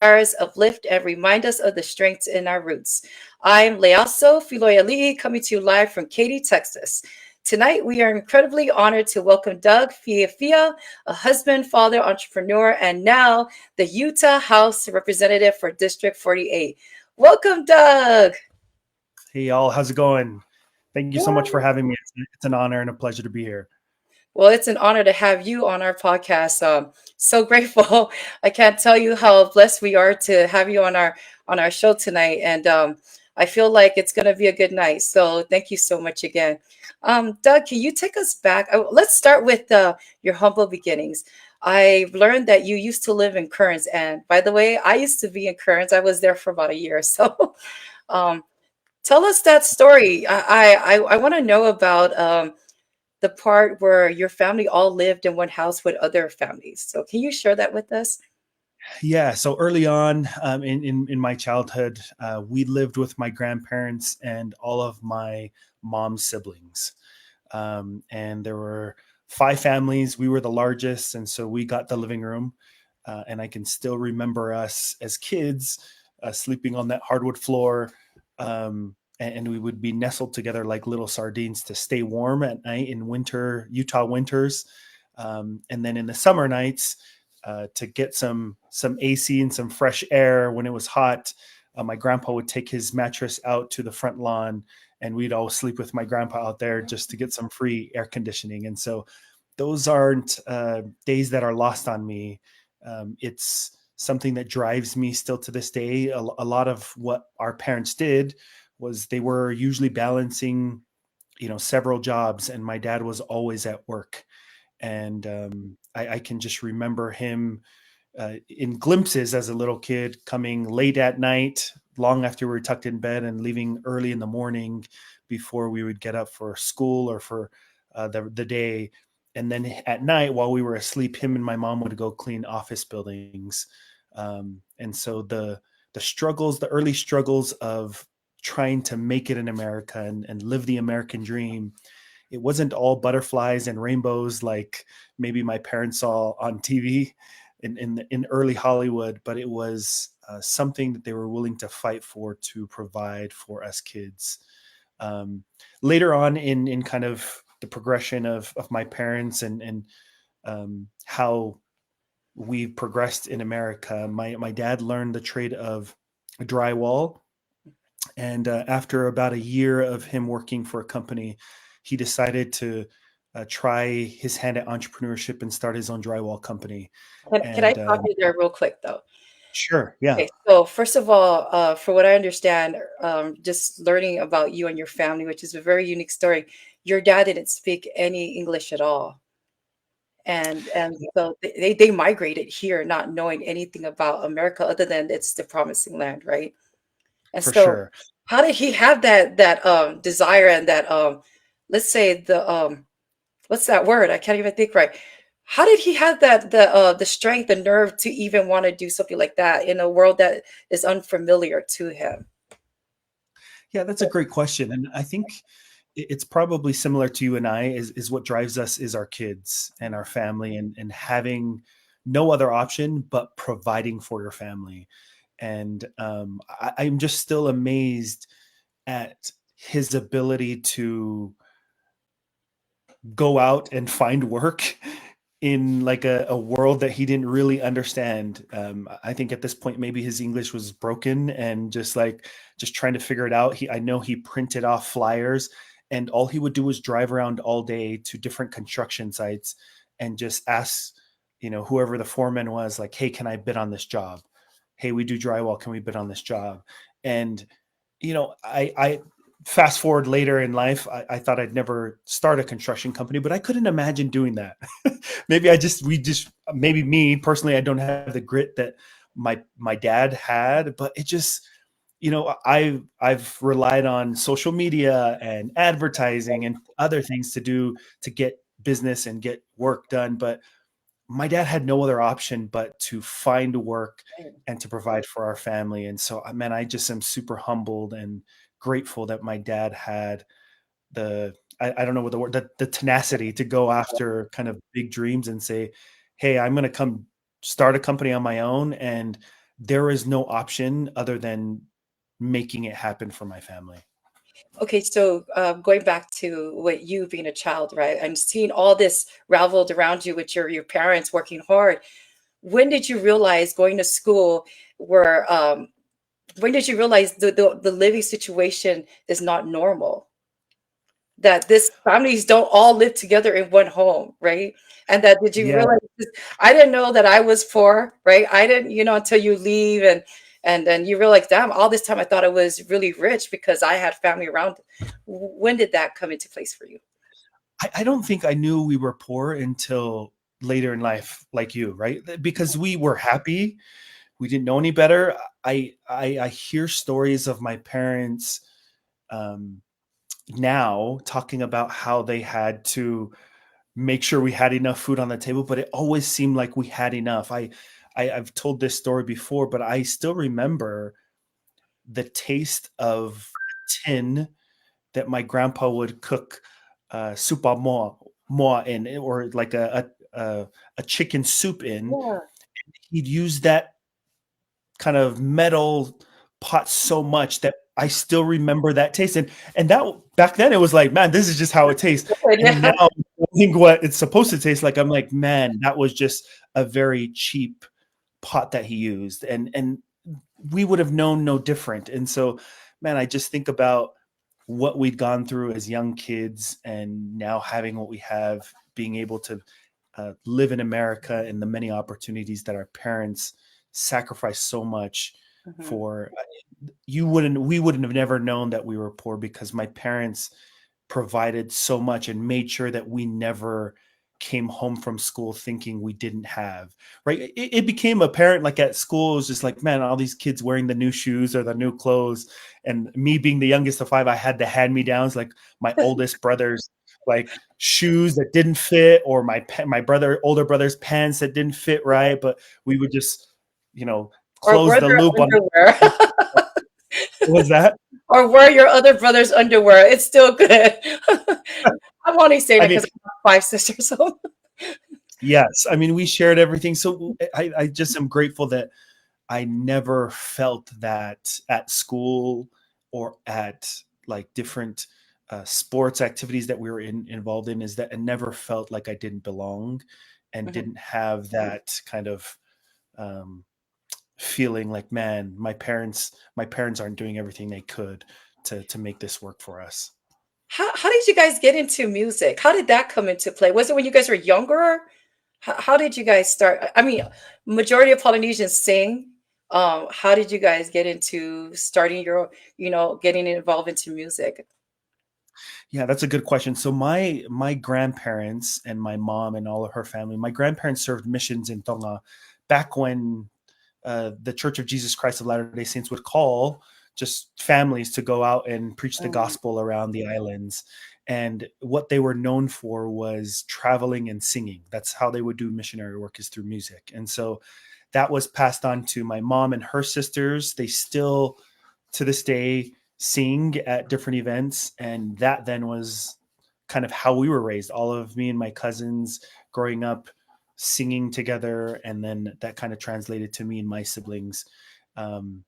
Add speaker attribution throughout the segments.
Speaker 1: inspire us, uplift, and remind us of the strengths in our roots. I'm Leaso Filoyali coming to you live from Katy, Texas. Tonight, we are incredibly honored to welcome Doug Fiefia, a husband, father, entrepreneur, and now the Utah House Representative for District 48. Welcome, Doug.
Speaker 2: Hey, y'all. How's it going? Thank you so much for
Speaker 1: Good.
Speaker 2: having me. It's an honor and a pleasure to be here.
Speaker 1: Well, it's an honor to have you on our podcast. So grateful. I can't tell you how blessed we are to have you on our show tonight, and I feel like it's going to be a good night. So thank you so much again, Doug. Can you take us back? Let's start with your humble beginnings. I've learned that you used to live in Kearns, and by the way, I used to be in Kearns. I was there for about a year, so um, tell us that story. I want to know about. The part where your family all lived in one house with other families. So can you share that with us?
Speaker 2: Yeah. So early on in my childhood, we lived with my grandparents and all of my mom's siblings. And there were five families. We were the largest. And so we got the living room. And I can still remember us as kids sleeping on that hardwood floor. And we would be nestled together like little sardines to stay warm at night in Utah winters. And then in the summer nights, to get some AC and some fresh air when it was hot, my grandpa would take his mattress out to the front lawn, and we'd all sleep with my grandpa out there just to get some free air conditioning. And so those aren't days that are lost on me. It's something that drives me still to this day. A lot of what our parents did was they were usually balancing, several jobs, and my dad was always at work. And I can just remember him in glimpses as a little kid, coming late at night, long after we were tucked in bed, and leaving early in the morning before we would get up for school or for the day. And then at night, while we were asleep, him and my mom would go clean office buildings. And so the struggles, the early struggles of trying to make it in America and live the American dream, it wasn't all butterflies and rainbows like maybe my parents saw on TV in early Hollywood, but it was something that they were willing to fight for to provide for us kids. Um, Later on in kind of the progression of my parents and how we progressed in America, my dad learned the trade of drywall. And after about a year of him working for a company, he decided to try his hand at entrepreneurship and start his own drywall company.
Speaker 1: Can I
Speaker 2: And
Speaker 1: stop you there real quick though?
Speaker 2: sure, yeah,
Speaker 1: Okay, so first of all, for what I understand, just learning about you and your family, which is a very unique story, your dad didn't speak any English at all. And so they migrated here not knowing anything about America other than it's the promising land, right? And
Speaker 2: for
Speaker 1: so
Speaker 2: sure.
Speaker 1: how did he have that desire and that let's say the what's that word? I can't even think right. How did he have the strength and nerve to even want to do something like that in a world that is unfamiliar to him?
Speaker 2: Yeah, that's a great question, and I think it's probably similar to you and I. Is what drives us is our kids and our family, and having no other option but providing for your family. And I'm just still amazed at his ability to go out and find work in like a world that he didn't really understand. I think at this point maybe his English was broken and just trying to figure it out. I know he printed off flyers, and all he would do was drive around all day to different construction sites and just ask, whoever the foreman was, like, "Hey, can I bid on this job? Hey, we do drywall. Can we bid on this job?" And I fast forward later in life, I thought I'd never start a construction company, but I couldn't imagine doing that. Maybe me personally, I don't have the grit that my dad had, but it just, I've relied on social media and advertising and other things to get business and get work done. But my dad had no other option but to find work and to provide for our family. And so, man, I just am super humbled and grateful that my dad had I don't know what the word, the tenacity to go after kind of big dreams and say, "Hey, I'm going to come start a company on my own and there is no option other than making it happen for my family.
Speaker 1: Okay, so going back to what you being a child, right? And seeing all this raveled around you with your parents working hard. When did you realize going to school where when did you realize the living situation is not normal? That this families don't all live together in one home, right? And that did you
Speaker 2: Yeah.
Speaker 1: realize I didn't know that I was poor, right? I didn't, until you leave and then you realize, damn, all this time I thought I was really rich because I had family around. When did that come into place for you?
Speaker 2: I don't think I knew we were poor until later in life, like you, right? Because we were happy. We didn't know any better. I hear stories of my parents um, now talking about how they had to make sure we had enough food on the table, but it always seemed like we had enough. I've told this story before, but I still remember the taste of tin that my grandpa would cook supa moa in, or like a chicken soup in.
Speaker 1: Yeah.
Speaker 2: He'd use that kind of metal pot so much that I still remember that taste. And that back then it was like, man, this is just how it tastes.
Speaker 1: Good,
Speaker 2: And
Speaker 1: yeah.
Speaker 2: now I think what it's supposed to taste like, I'm like, man, that was just a very cheap pot that he used. And we would have known no different. And so, man, I just think about what we'd gone through as young kids and now having what we have, being able to live in America and the many opportunities that our parents sacrificed so much
Speaker 1: Mhm.
Speaker 2: for. We wouldn't have never known that we were poor because my parents provided so much and made sure that we never came home from school thinking we didn't have, right? It became apparent, like at school, it was just like, man, all these kids wearing the new shoes or the new clothes, and me being the youngest of five, I had the hand me downs, like my oldest brother's like shoes that didn't fit, or my older brother's pants that didn't fit right, but we would just, you know,
Speaker 1: Or
Speaker 2: close
Speaker 1: wear
Speaker 2: the
Speaker 1: their
Speaker 2: loop on.
Speaker 1: underwear.
Speaker 2: What was that?
Speaker 1: Or wear your other brother's underwear. It's still good. I'm only saying
Speaker 2: I
Speaker 1: it
Speaker 2: mean,
Speaker 1: because I have five sisters. So.
Speaker 2: yes, I mean, we shared everything. So I just am grateful that I never felt that at school or at like different sports activities that we were involved in, is that I never felt like I didn't belong and
Speaker 1: Mhm.
Speaker 2: didn't have that kind of um, feeling like, man, my parents aren't doing everything they could to make this work for us.
Speaker 1: How did you guys get into music? How did that come into play? Was it when you guys were younger? How did you guys start? I mean, majority of Polynesians sing. How did you guys get into starting your, getting involved into music?
Speaker 2: Yeah, that's a good question. So my grandparents and my mom and all of her family, my grandparents served missions in Tonga back when the Church of Jesus Christ of Latter-day Saints would call just families to go out and preach the
Speaker 1: Mm,
Speaker 2: gospel around the islands. And what they were known for was traveling and singing. That's how they would do missionary work, is through music. And so that was passed on to my mom and her sisters. They still, to this day, sing at different events. And that then was kind of how we were raised. All of me and my cousins growing up singing together. And then that kind of translated to me and my siblings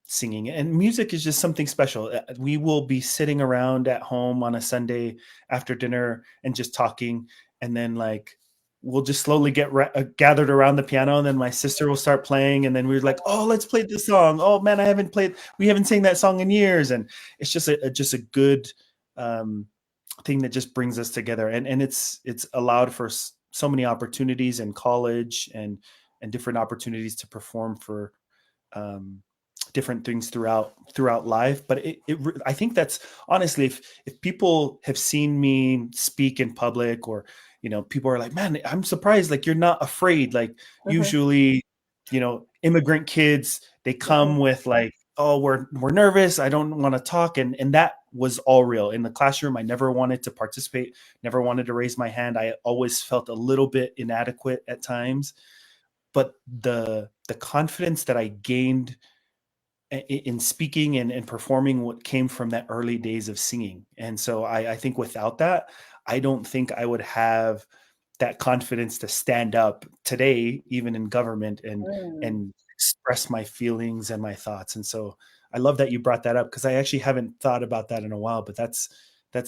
Speaker 2: singing. And music is just something special. We will be sitting around at home on a Sunday after dinner and just talking. And then, like, we'll just slowly get gathered around the piano, and then my sister will start playing, and then we're like, oh, let's play this song. Oh man, we haven't sang that song in years. And it's just a good um, thing that just brings us together. And it's allowed for so many opportunities in college, and different opportunities to perform for um, different things throughout life. But I think that's honestly, if people have seen me speak in public, or people are like, man, I'm surprised, like, you're not afraid. Like,
Speaker 1: mhm,
Speaker 2: usually, immigrant kids, they
Speaker 1: mhm.
Speaker 2: come with like, oh, we're nervous, I don't want to talk. And that was all real. In the classroom, I never wanted to participate, never wanted to raise my hand. I always felt a little bit inadequate at times. But the confidence that I gained in speaking and performing, what came from that early days of singing. And so I think without that, I don't think I would have that confidence to stand up today, even in government, and
Speaker 1: Mm.
Speaker 2: and express my feelings and my thoughts. And so I love that you brought that up because I actually haven't thought about that in a while, but that's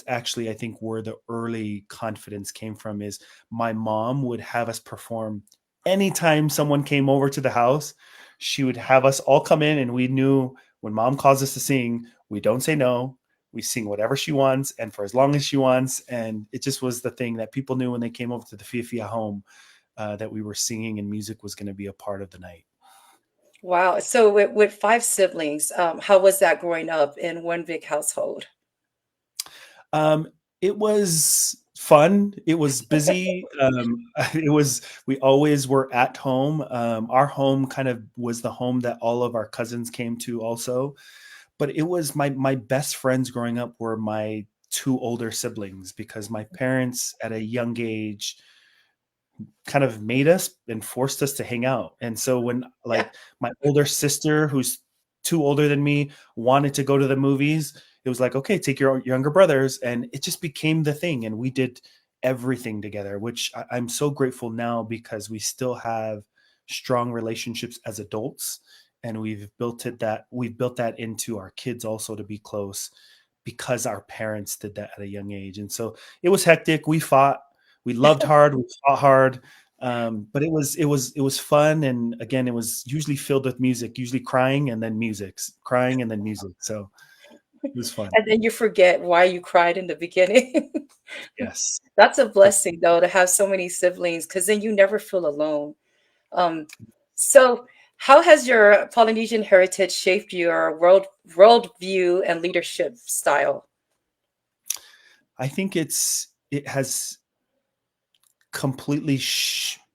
Speaker 2: actually I think where the early confidence came from is my mom would have us perform anytime someone came over to the house. She would have us all come in and we knew when mom calls us to sing, we don't say no. We sing whatever she wants and for as long as she wants. And it just was the thing that people knew when they came over to the Fiefia home, that we were singing and music was going to be a part of the night.
Speaker 1: Wow. So with five siblings, how was that growing up in one big household?
Speaker 2: Um, it was fun. It was busy. It was, we always were at home. Our home kind of was the home that all of our cousins came to also. But it was my best friends growing up were my two older siblings because my parents at a young age kind of made us and forced us to hang out. And so when
Speaker 1: Yeah.
Speaker 2: like my older sister, who's two older than me, wanted to go to the movies, it was like, okay, take your younger brothers. And it just became the thing. And we did everything together, which I'm so grateful now because we still have strong relationships as adults. And we've built that into our kids also to be close because our parents did that at a young age. And so it was hectic. We fought, we loved hard, we fought hard, but it was fun, and again, it was usually filled with music, usually crying and then music, crying and then music. So it was fun.
Speaker 1: And then you forget why you cried in the beginning.
Speaker 2: Yes.
Speaker 1: That's a
Speaker 2: For
Speaker 1: blessing, though, to have so many siblings, because then you never feel alone. Um, so, how has your Polynesian heritage shaped your worldview and leadership style?
Speaker 2: I think it has completely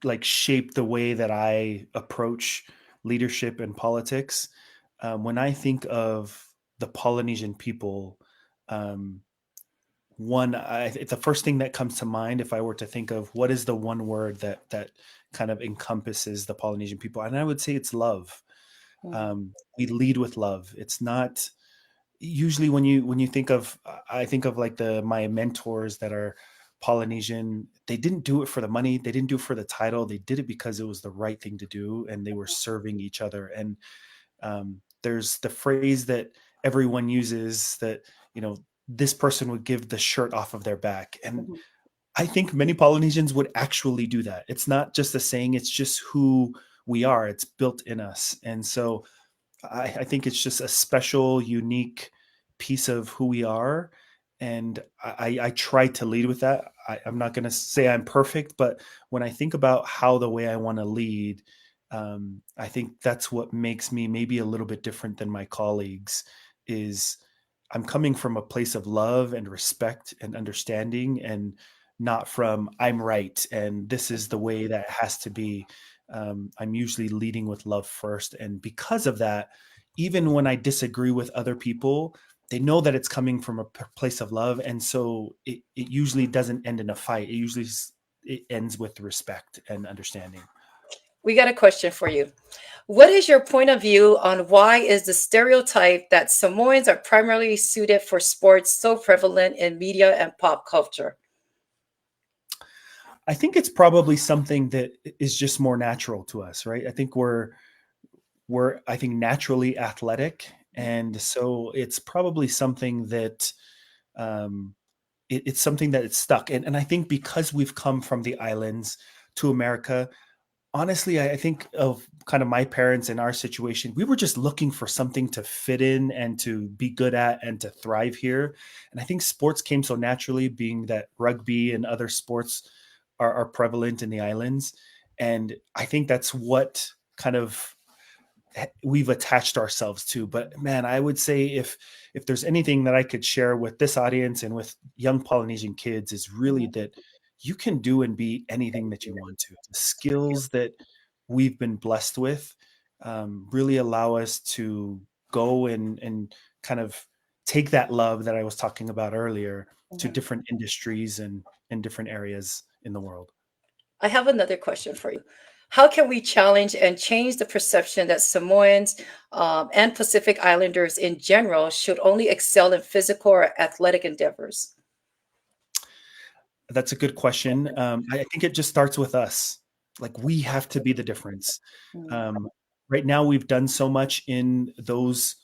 Speaker 2: like shaped the way that I approach leadership and politics. When I think of the Polynesian people, um, the first thing that comes to mind if I were to think of what is the one word that kind of encompasses the Polynesian people, and I would say it's love.
Speaker 1: Mhm.
Speaker 2: We lead with love. It's not usually when you think of, I think of like the my mentors that are Polynesian. They didn't do it for the money. They didn't do it for the title. They did it because it was the right thing to do, and they were serving each other. And there's the phrase that everyone uses that this person would give the shirt off of their back, and
Speaker 1: Mhm.
Speaker 2: I think many Polynesians would actually do that. It's not just a saying; it's just who we are. It's built in us, and so I think it's just a special, unique piece of who we are. And I try to lead with that. I'm not going to say I'm perfect, but when I think about how the way I want to lead, I think that's what makes me maybe a little bit different than my colleagues. Is I'm coming from a place of love and respect and understanding, and not from I'm right and this is the way that it has to be. I'm usually leading with love first. And because of that, even when I disagree with other people, they know that it's coming from a place of love. And so it usually doesn't end in a fight. It ends with respect and understanding.
Speaker 1: We got a question for you. What is your point of view on why is the stereotype that Samoans are primarily suited for sports so prevalent in media and pop culture?
Speaker 2: I think it's probably something that is just more natural to us, right? I think we're I think naturally athletic. And so it's probably something that um, it's something that it's stuck. And I think because we've come from the islands to America, honestly, I think of kind of my parents in our situation, we were just looking for something to fit in and to be good at and to thrive here. And I think sports came so naturally, being that rugby and other sports are prevalent in the islands. And I think that's what kind of we've attached ourselves to. But man, I would say if there's anything that I could share with this audience and with young Polynesian kids, is really
Speaker 1: Mhm.
Speaker 2: that you can do and be anything that you want to. The skills that we've been blessed with really allow us to go and kind of take that love that I was talking about earlier to
Speaker 1: Mhm.
Speaker 2: different industries and different areas in the world.
Speaker 1: I have another question for you. How can we challenge and change the perception that Samoans and Pacific Islanders in general should only excel in physical or athletic endeavors?
Speaker 2: That's a good question. I think it just starts with us. Like we have to be the difference.
Speaker 1: Mhm.
Speaker 2: Um, right now we've done so much in those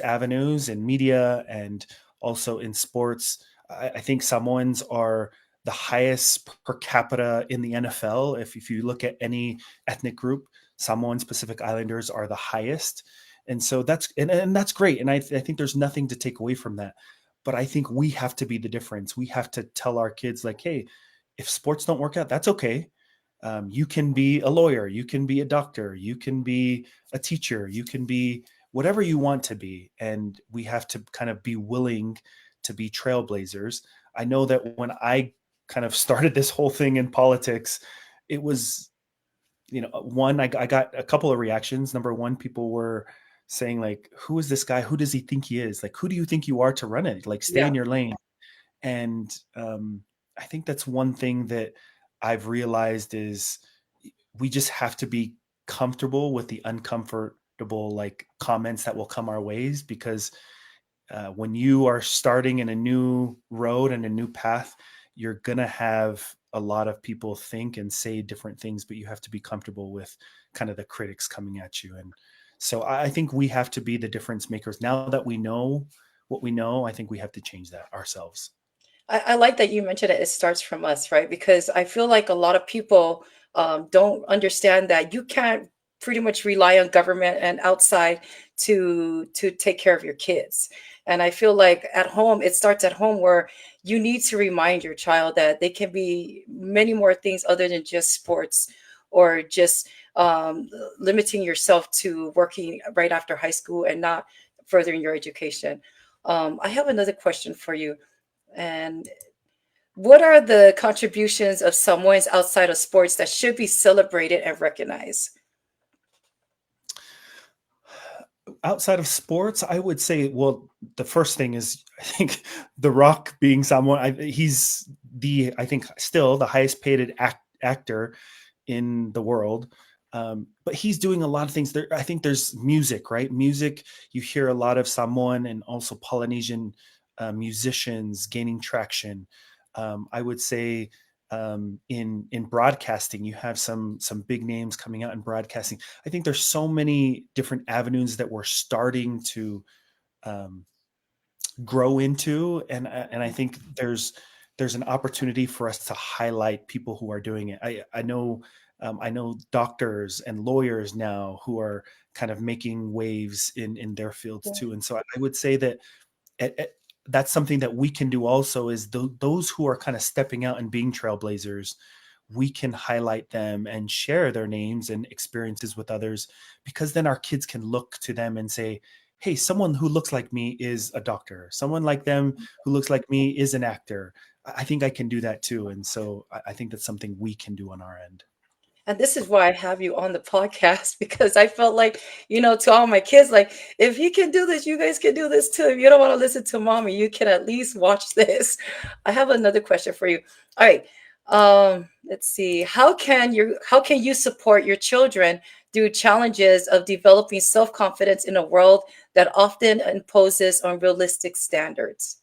Speaker 2: avenues in media and also in sports. I think Samoans are the highest per capita in the NFL. If you look at any ethnic group, Samoan Pacific Islanders are the highest. And so and that's great. And I think there's nothing to take away from that. But I think we have to be the difference. We have to tell our kids, like, hey, if sports don't work out, that's okay. You can be a lawyer, you can be a doctor, you can be a teacher, you can be whatever you want to be. And we have to kind of be willing to be trailblazers. I know that when I kind of started this whole thing in politics, it was, one, I got a couple of reactions. Number one, people were saying, like, who is this guy? Who does he think he is? Like, who do you think you are to run it? Like, stay
Speaker 1: Yeah.
Speaker 2: in your lane. And I think that's one thing that I've realized is we just have to be comfortable with the uncomfortable, like, comments that will come our ways, because when you are starting in a new road and a new path, you're gonna have a lot of people think and say different things, but you have to be comfortable with kind of the critics coming at you. And so I think we have to be the difference makers. Now that we know what we know, I think we have to change that ourselves.
Speaker 1: I like that you mentioned it. It starts from us, right? Because I feel like a lot of people don't understand that you can't pretty much rely on government and outside to take care of your kids. And I feel like at home, it starts at home, where you need to remind your child that they can be many more things other than just sports, or just limiting yourself to working right after high school and not furthering your education. I have another question for you. And what are the contributions of Samoans outside of sports that should be celebrated and recognized?
Speaker 2: Outside of sports, I would say, well, the first thing is, I think, The Rock being someone, he's I think, still the highest paid actor in the world. But he's doing a lot of things there. I think there's music, right? Music, you hear a lot of Samoan and also Polynesian musicians gaining traction. I would say in broadcasting, you have some big names coming out in broadcasting. I think there's so many different avenues that we're starting to um, grow into, and I think there's an opportunity for us to highlight people who are doing it. I know doctors and lawyers now who are kind of making waves in their fields
Speaker 1: Yeah.
Speaker 2: too. And so I would say that that's something that we can do also, is those who are kind of stepping out and being trailblazers, we can highlight them and share their names and experiences with others, because then our kids can look to them and say, hey, someone who looks like me is a doctor, someone like them who looks like me is an actor. I think I can do that too. And so I think that's something we can do on our end.
Speaker 1: And this is why I have you on the podcast, because I felt like, to all my kids, like, if he can do this, you guys can do this too. If you don't want to listen to mommy, you can at least watch this. I have another question for you. All right. Let's see. How can you support your children through challenges of developing self-confidence in a world that often imposes unrealistic standards?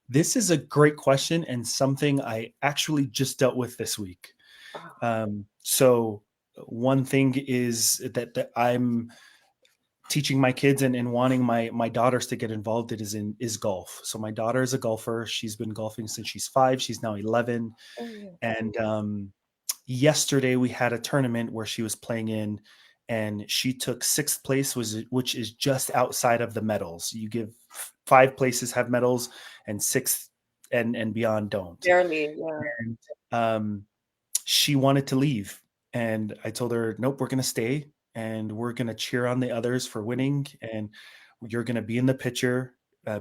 Speaker 2: This is a great question, and something I actually just dealt with this week.
Speaker 1: Wow.
Speaker 2: So one thing is that I'm teaching my kids and wanting my daughters to get involved is golf. So my daughter is a golfer. She's been golfing since she's 5. She's now 11.
Speaker 1: Oh,
Speaker 2: And yesterday we had a tournament where she was playing in, and she took 6th place, which is just outside of the medals. You give 5 places have medals, and 6th and beyond don't.
Speaker 1: barely. Yeah.
Speaker 2: And she wanted to leave, and I told her, nope, we're going to stay, and we're going to cheer on the others for winning, and you're going to be in the picture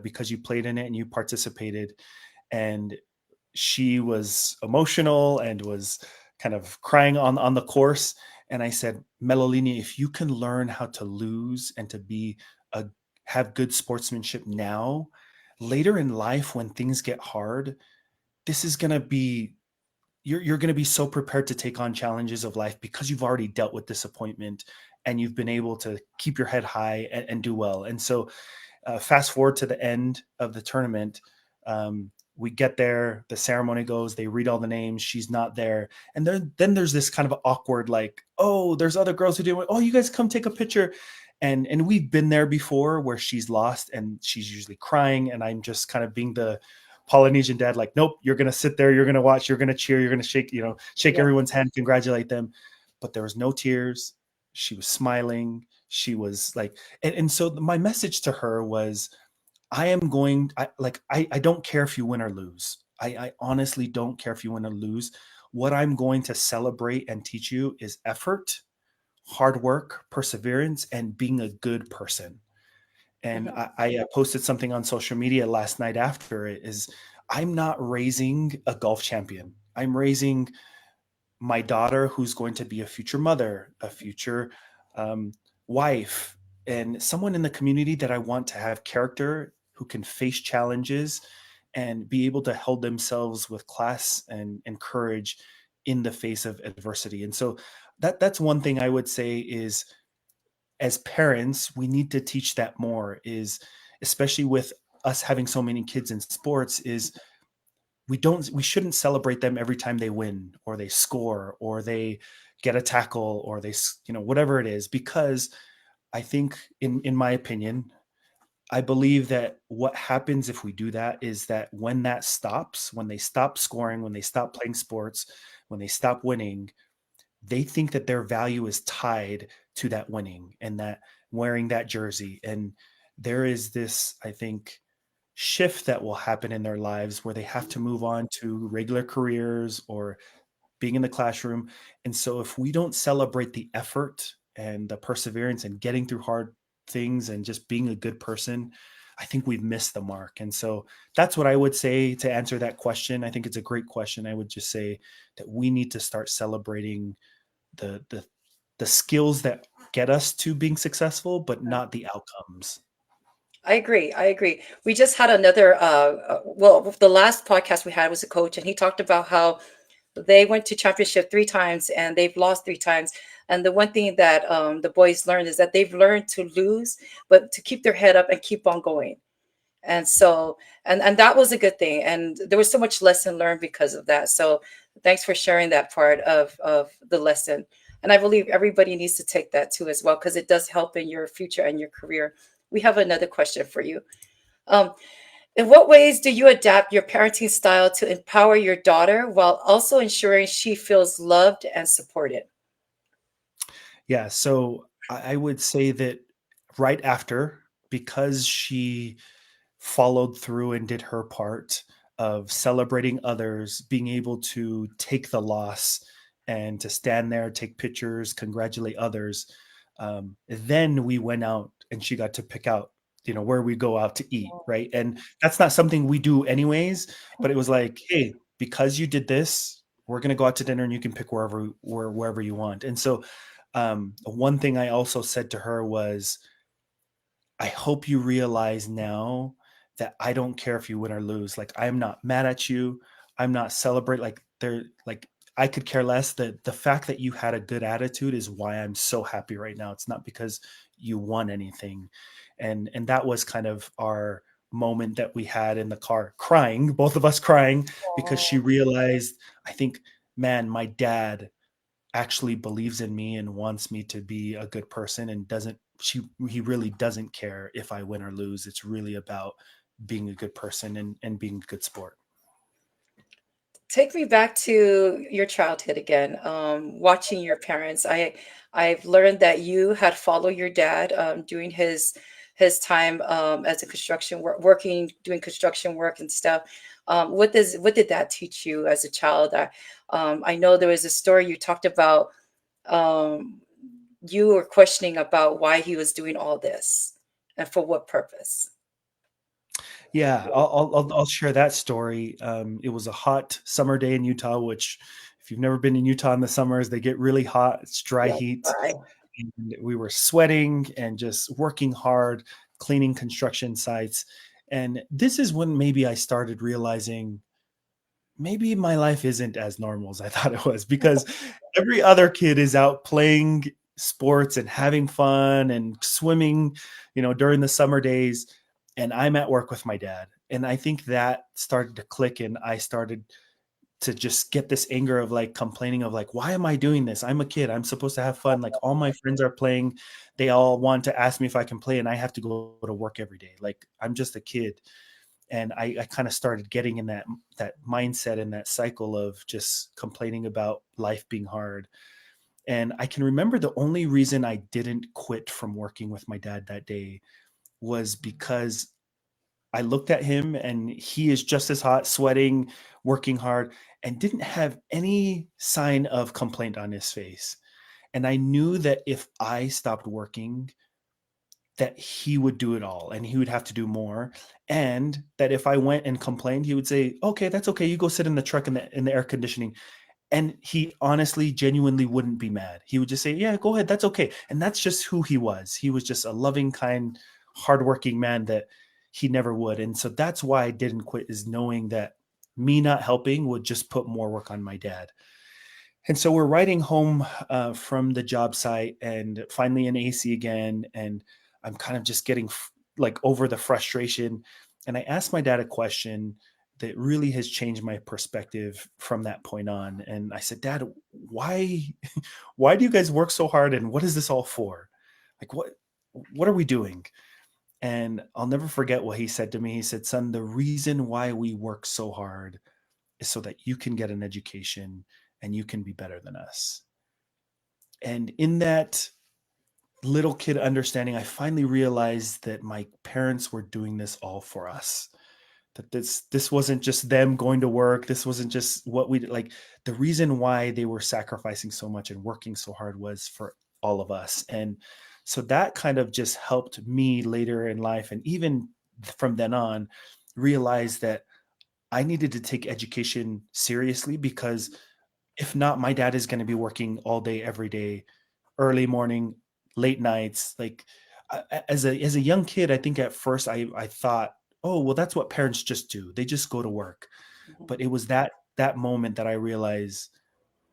Speaker 2: because you played in it and you participated. And she was emotional and was kind of crying on the course. And I said, Melolini, if you can learn how to lose and to a have good sportsmanship now, later in life when things get hard, this is going to be you're going to be so prepared to take on challenges of life, because you've already dealt with disappointment and you've been able to keep your head high and do well. And so fast forward to the end of the tournament, we get there, the ceremony goes, they read all the names, she's not there. And then there's this kind of awkward, like, oh, there's other girls who do it. Oh, you guys come take a picture. And we've been there before where she's lost and she's usually crying. And I'm just kind of being the Polynesian dad, like, nope, you're going to sit there, you're going to watch, you're going to cheer, you're going to shake, shake
Speaker 1: Yeah.
Speaker 2: everyone's hand, congratulate them. But there was no tears. She was smiling. She was like, and so my message to her was, I don't care if you win or lose. I honestly don't care if you win or lose. What I'm going to celebrate and teach you is effort, hard work, perseverance, and being a good person. And
Speaker 1: Mhm.
Speaker 2: I posted something on social media last night after it is, I'm not raising a golf champion. I'm raising my daughter who's going to be a future mother, a future um, wife, and someone in the community that I want to have character, who can face challenges and be able to hold themselves with class and courage in the face of adversity. And so that's one thing I would say is, as parents, we need to teach that more, is especially with us having so many kids in sports, is we shouldn't celebrate them every time they win or they score or they get a tackle or whatever it is, because I think, in my opinion, I believe that what happens if we do that is that when that stops, when they stop scoring, when they stop playing sports, when they stop winning, they think that their value is tied to that winning and that wearing that jersey. And there is this, I think, shift that will happen in their lives where they have to move on to regular careers or being in the classroom. And so if we don't celebrate the effort and the perseverance and getting through hard things and just being a good person, I think we've missed the mark. And so that's what I would say to answer that question. I think it's a great question. I would just say that we need to start celebrating the the the skills that get us to being successful, but not the outcomes.
Speaker 1: I agree. I agree. We just had another, well, the last podcast we had was a coach, and he talked about how they went to championship 3 times and they've lost 3 times. And the one thing that the boys learned is that they've learned to lose, but to keep their head up and keep on going. And so, and that was a good thing. And there was so much lesson learned because of that. So thanks for sharing that part of the lesson. And I believe everybody needs to take that too as well, because it does help in your future and your career. We have another question for you. Um, in what ways do you adapt your parenting style to empower your daughter while also ensuring she feels loved and supported?
Speaker 2: Yeah, so I would say that right after, because she followed through and did her part of celebrating others, being able to take the loss and to stand there, take pictures, congratulate others. Then we went out and she got to pick out, where we go out to eat, right? And that's not something we do anyways, but it was like, hey, because you did this, we're gonna go out to dinner and you can pick wherever you want. And so one thing I also said to her was, I hope you realize now that I don't care if you win or lose. Like, I'm not mad at you. I'm not celebrate like I could care less. The fact that you had a good attitude is why I'm so happy right now. It's not because you won anything. And that was kind of our moment that we had in the car, crying, both of us crying, because she realized, I think, man, my dad actually believes in me and wants me to be a good person, and doesn't she he really doesn't care if I win or lose. It's really about being a good person and being a good sport.
Speaker 1: Take me back to your childhood again. Watching your parents, I've learned that you had followed your dad during his time as a construction working doing construction work and stuff. What did that teach you as a child? I know there was a story you talked about. Um, you were questioning about why he was doing all this and for what purpose.
Speaker 2: Yeah, I'll share that story. It was a hot summer day in Utah, which, if you've never been in Utah in the summers, they get really hot. It's dry
Speaker 1: Yeah,
Speaker 2: heat,
Speaker 1: right.
Speaker 2: and we were sweating and just working hard, cleaning construction sites. And this is when maybe I started realizing maybe my life isn't as normal as I thought it was, because every other kid is out playing sports and having fun and swimming, during the summer days. And I'm at work with my dad. And I think that started to click, and I started to just get this anger of like complaining of like, why am I doing this? I'm a kid. I'm supposed to have fun. Like all my friends are playing. They all want to ask me if I can play, and I have to go to work every day. Like I'm just a kid. And I kind of started getting in that mindset and that cycle of just complaining about life being hard. And I can remember the only reason I didn't quit from working with my dad that day was because I looked at him and he is just as hot, sweating, working hard, and didn't have any sign of complaint on his face. And I knew that if I stopped working, that he would do it all and he would have to do more. And that if I went and complained, he would say, okay, that's okay. You go sit in the truck in the air conditioning. And he honestly, genuinely wouldn't be mad. He would just say, yeah, go ahead. That's okay. And that's just who he was. He was just a loving, kind, hardworking man that he never would. And so that's why I didn't quit, is knowing that me not helping would just put more work on my dad. And so we're riding home from the job site and finally in AC again. And I'm kind of just getting like over the frustration. And I asked my dad a question that really has changed my perspective from that point on. And I said, Dad, why, why do you guys work so hard? And what is this all for? Like, what are we doing? And I'll never forget what he said to me. He said, son, the reason why we work so hard is so that you can get an education and you can be better than us. And in that little kid understanding, I finally realized that my parents were doing this all for us. That this wasn't just them going to work. This wasn't just what we like. The reason why they were sacrificing so much and working so hard was for all of us. And so that kind of just helped me later in life, and even from then on, realize that I needed to take education seriously, because if not, my dad is going to be working all day, every day, early morning, late nights. Like as a young kid, I think at first I thought, oh, well, that's what parents just do. They just go to work.
Speaker 1: Mhm.
Speaker 2: But it was that moment that I realized,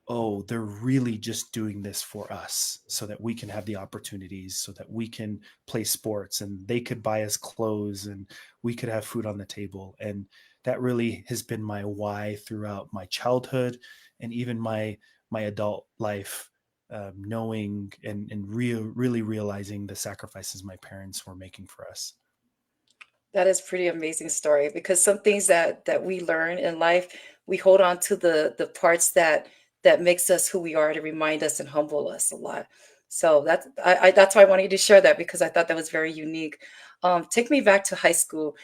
Speaker 2: oh, they're really just doing this for us so that we can have the opportunities, so that we can play sports and they could buy us clothes and we could have food on the table. And that really has been my why throughout my childhood and even my adult life, knowing and really realizing the sacrifices my parents were making for us.
Speaker 1: That is pretty amazing story, because some things that we learn in life, we hold on to the parts that makes us who we are, to remind us and humble us a lot. So that's why I wanted you to share that, because I thought that was very unique. Take me back to high school.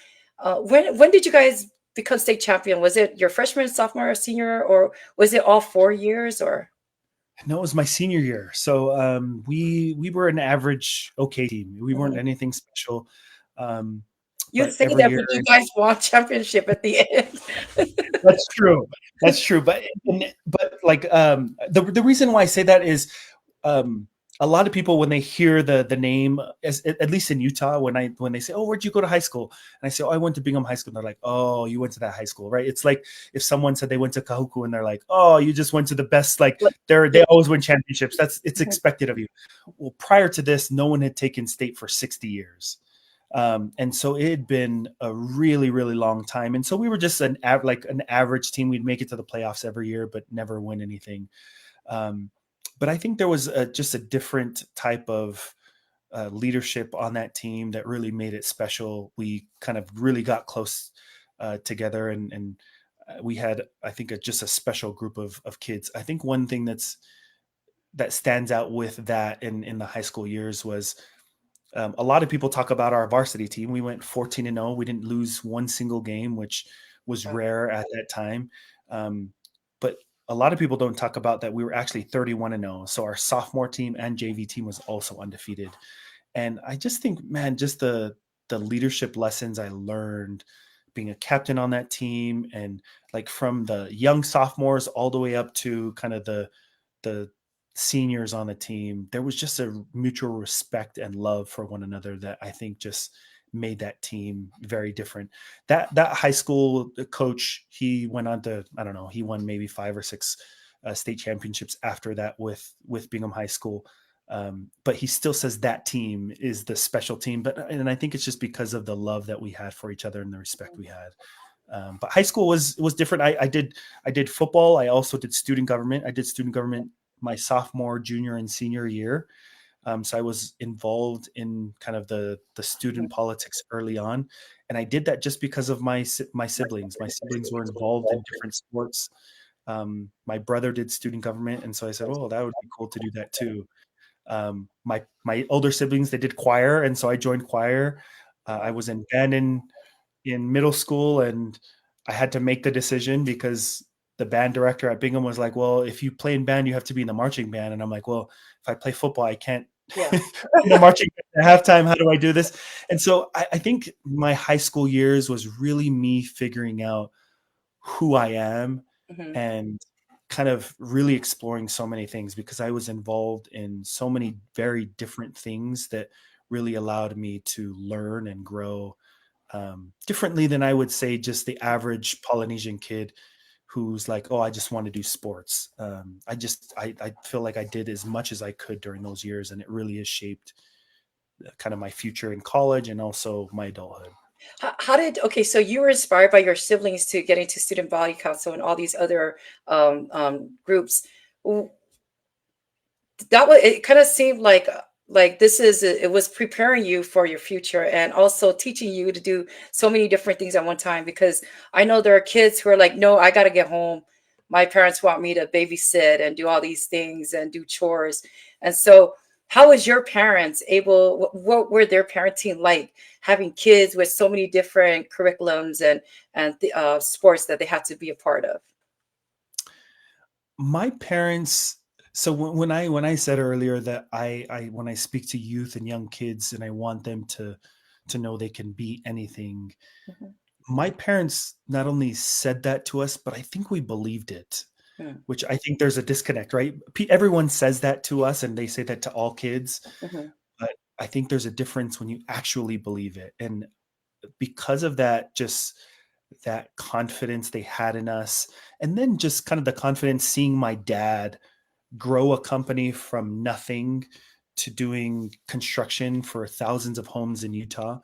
Speaker 1: When did you guys become state champion? Was it your freshman, sophomore, or senior, or was it all 4 years? Or
Speaker 2: No, it was my senior year. So we were an average okay team. We weren't
Speaker 1: Mhm.
Speaker 2: anything special. Um,
Speaker 1: You'd
Speaker 2: but
Speaker 1: say
Speaker 2: every
Speaker 1: that,
Speaker 2: year,
Speaker 1: but you guys won championship at the end.
Speaker 2: that's true. That's true. But like the reason why I say that is, um, a lot of people, when they hear the name, as at least in Utah, when they say, "Oh, where'd you go to high school?" and I say, "Oh, I went to Bingham High School," and they're like, "Oh, you went to that high school, right?" It's like if someone said they went to Kahuku and they're like, "Oh, you just went to the best." Like
Speaker 1: Like,
Speaker 2: they always win championships. It's
Speaker 1: mhm.
Speaker 2: expected of you. Well, prior to this, no one had taken state for 60 years. And so it had been a really, really long time. And so we were just like an average team. We'd make it to the playoffs every year, but never win anything. Um, but I think there was just a different type of leadership on that team that really made it special. We kind of really got close together, and we had, I think, just a special group of kids. I think one thing that stands out with that in the high school years was, a lot of people talk about our varsity team. We went 14-0. We didn't lose one single game, which was
Speaker 1: Wow.
Speaker 2: rare at that time. But a lot of people don't talk about that we were actually 31-0. So our sophomore team and JV team was also undefeated. And I just think, man, just the leadership lessons I learned being a captain on that team, and like from the young sophomores all the way up to kind of the seniors on the team, there was just a mutual respect and love for one another that I think just made that team very different. That high school coach, he went on to, I don't know, he won maybe 5 or 6 state championships after that with Bingham High School. But he still says that team is the special team. And I think it's just because of the love that we had for each other and the respect we had. But high school was different. I did football. I also did student government. I did student government my sophomore, junior, and senior year. So I was involved in kind of the student
Speaker 1: Mhm.
Speaker 2: politics early on, and I did that just because of my siblings. My siblings were involved in different sports. My brother did student government, and so I said, "Oh, that would be cool to do that too." My older siblings, they did choir, and so I joined choir. I was in band in middle school, and I had to make the decision because the band director at Bingham was like, "Well, if you play in band, you have to be in the marching band." And I'm like, "Well, if I play football, I can't
Speaker 1: Yeah.
Speaker 2: be in the marching band at halftime. How do I do this?" And so I think my high school years was really me figuring out who I am
Speaker 1: Mhm.
Speaker 2: and kind of really exploring so many things because I was involved in so many very different things that really allowed me to learn and grow differently than I would say just the average Polynesian kid who's like, oh, I just want to do sports. I feel like I did as much as I could during those years, and it really has shaped kind of my future in college and also my adulthood.
Speaker 1: How did okay, so you were inspired by your siblings to get into student body council and all these other groups. W- That was it kind of seemed like this is it was preparing you for your future and also teaching you to do so many different things at one time because I know there are kids who are like, no, I got to get home. My parents want me to babysit and do all these things and do chores. And so how was your parents able what were their parenting like having kids with so many different curriculums and sports that they had to be a part of?
Speaker 2: My parents. So when I said earlier that I when I speak to youth and young kids and I want them to know they can be anything,
Speaker 1: Mhm.
Speaker 2: my parents not only said that to us, but I think we believed it,
Speaker 1: Mm,
Speaker 2: which I think there's a disconnect, right? Everyone says that to us and they say that to all kids,
Speaker 1: mhm.
Speaker 2: but I think there's a difference when you actually believe it. And because of that, just that confidence they had in us, and then just kind of the confidence seeing my dad grow a company from nothing to doing construction for thousands of homes in Utah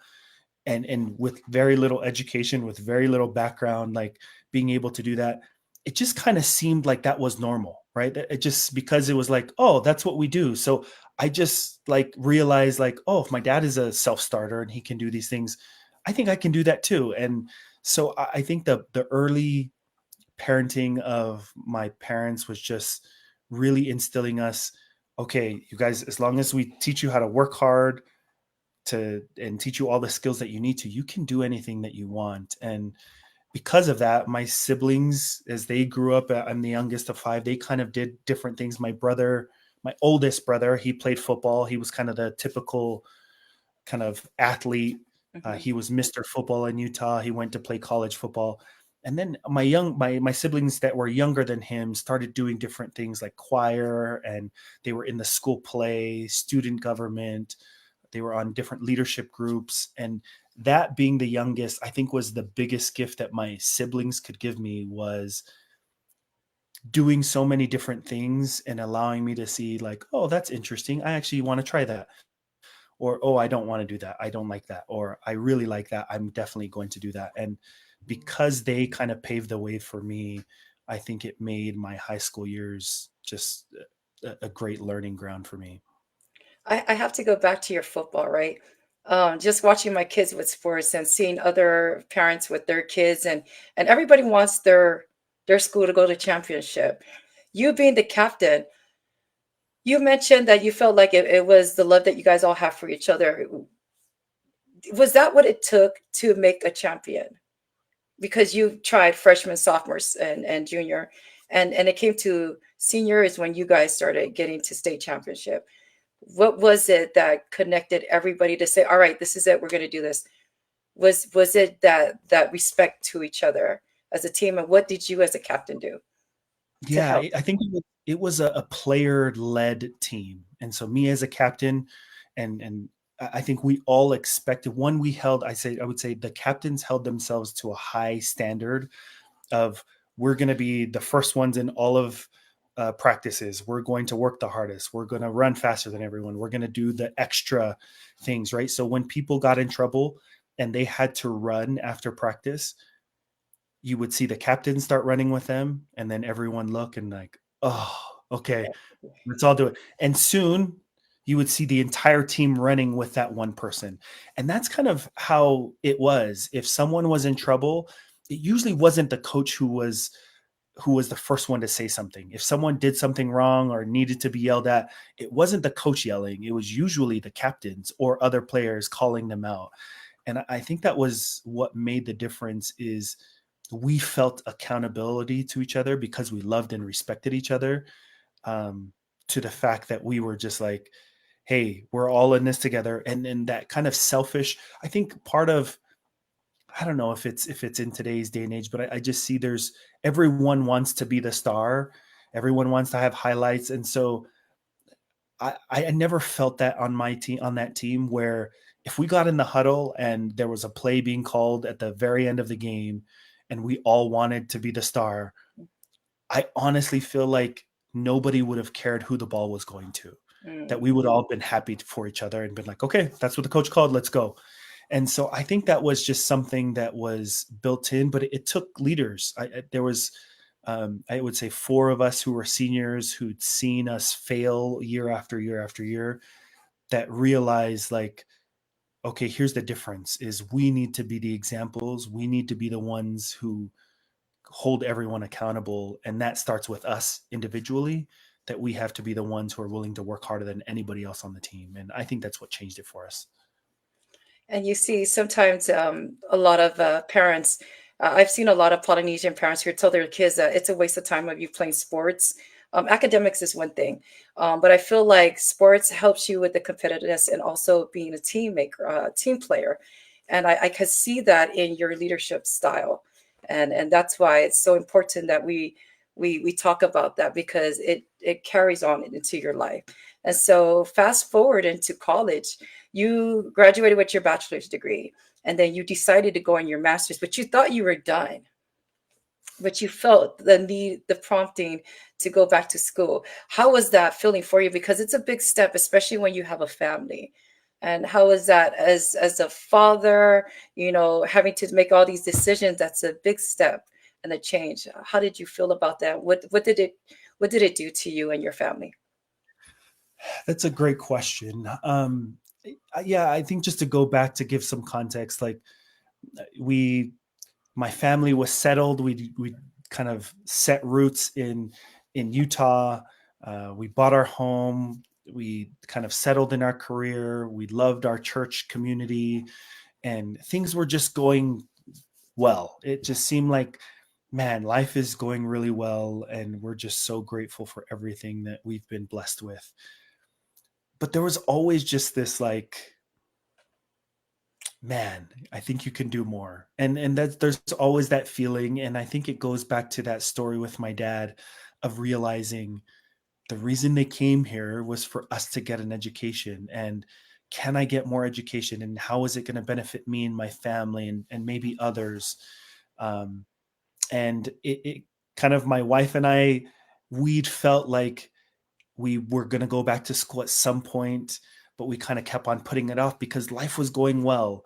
Speaker 2: and with very little education, with very little background, like being able to do that, it just kind of seemed like that was normal, right? It just because it was like, oh, that's what we do. So I just like realized like, oh, if my dad is a self-starter and he can do these things, I think I can do that too. And so I think the early parenting of my parents was just really instilling us, okay, you guys, as long as we teach you how to work hard to and teach you all the skills that you need to, you can do anything that you want. And because of that, my siblings, as they grew up, I'm the youngest of five, they kind of did different things. My brother, my oldest brother, he played football. He was kind of the typical kind of athlete.
Speaker 1: Mhm.
Speaker 2: He was Mr. Football in Utah. He went to play college football. And then my siblings that were younger than him started doing different things like choir, and they were in the school play, student government. They were on different leadership groups. And that being the youngest, I think was the biggest gift that my siblings could give me was doing so many different things and allowing me to see like, oh, that's interesting. I actually want to try that. Or, oh, I don't want to do that. I don't like that. Or I really like that. I'm definitely going to do that. And because they kind of paved the way for me, I think it made my high school years just a great learning ground for me.
Speaker 1: I have to go back to your football, right? Just watching my kids with sports and seeing other parents with their kids and everybody wants their school to go to championship. You being the captain, you mentioned that you felt like it was the love that you guys all have for each other. Was that what it took to make a champion? Because you tried freshman, sophomores, and junior, and it came to seniors when you guys started getting to state championship. What was it that connected everybody to say, all right, this is it, we're going to do this? Was it that respect to each other as a team, and what did you as a captain do to
Speaker 2: Yeah,
Speaker 1: help?
Speaker 2: I think it was a player-led team. And so me as a captain and I think we all expected one we held I would say the captains held themselves to a high standard of we're going to be the first ones in all of practices. We're going to work the hardest. We're going to run faster than everyone. We're going to do the extra things, right? So when people got in trouble and they had to run after practice, you would see the captain start running with them, and then everyone look and like, oh, okay, let's all do it. And soon you would see the entire team running with that one person. And that's kind of how it was. If someone was in trouble, it usually wasn't the coach who was the first one to say something. If someone did something wrong or needed to be yelled at, it wasn't the coach yelling. It was usually the captains or other players calling them out. And I think that was what made the difference is we felt accountability to each other because we loved and respected each other, um, to the fact that we were just like, hey, we're all in this together. And that kind of selfish, I think part of, I don't know if it's in today's day and age, but I just see there's everyone wants to be the star. Everyone wants to have highlights. And so I never felt that on my team, on that team, where if we got in the huddle and there was a play being called at the very end of the game and we all wanted to be the star, I honestly feel like nobody would have cared who the ball was going to, that
Speaker 1: Mm.
Speaker 2: we would all been happy for each other and been like, okay, that's what the coach called. Let's go. And so I think that was just something that was built in, but it took leaders. There was, I would say, four of us who were seniors who'd seen us fail year after year after year, that realized like, okay, here's the difference is we need to be the examples. We need to be the ones who hold everyone accountable. And that starts with us individually, that we have to be the ones who are willing to work harder than anybody else on the team. And I think that's what changed it for us.
Speaker 1: And you see sometimes a lot of parents, I've seen a lot of Polynesian parents who tell their kids that it's a waste of time of you playing sports. Academics is one thing, but I feel like sports helps you with the competitiveness and also being a team maker, team player. And I could see that in your leadership style. And that's why it's so important that we talk about that because it carries on into your life. And so fast forward into college, you graduated with your bachelor's degree and then you decided to go on your master's, but you thought you were done, but you felt the need, the prompting to go back to school. How was that feeling for you? Because it's a big step, especially when you have a family. And how was that as a father, having to make all these decisions? That's a big step and a change. How did you feel about that? What did it do to you and your family?
Speaker 2: That's a great question. Yeah, I think just to go back to give some context, like we, my family was settled. We kind of set roots in Utah. We bought our home. We kind of settled in our career. We loved our church community, and things were just going well. It just seemed like, man, life is going really well, and we're just so grateful for everything that we've been blessed with. But there was always just this like, man, I think you can do more. And that there's always that feeling. And I think it goes back to that story with my dad of realizing the reason they came here was for us to get an education. And can I get more education? And how is it going to benefit me and my family and maybe others? Um, and it kind of, my wife and I, we'd felt like we were going to go back to school at some point, but we kind of kept on putting it off because life was going well.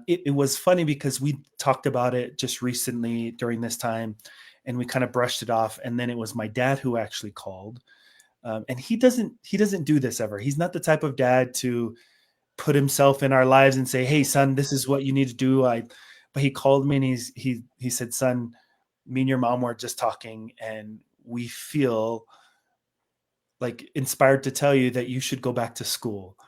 Speaker 2: It was funny because we talked about it just recently during this time, and we kind of brushed it off. And then it was my dad who actually called, and he doesn't do this ever. He's not the type of dad to put himself in our lives and say, "Hey, son, this is what you need to do." But he called me and he said, "Son, me and your mom were just talking, and we feel like inspired to tell you that you should go back to school."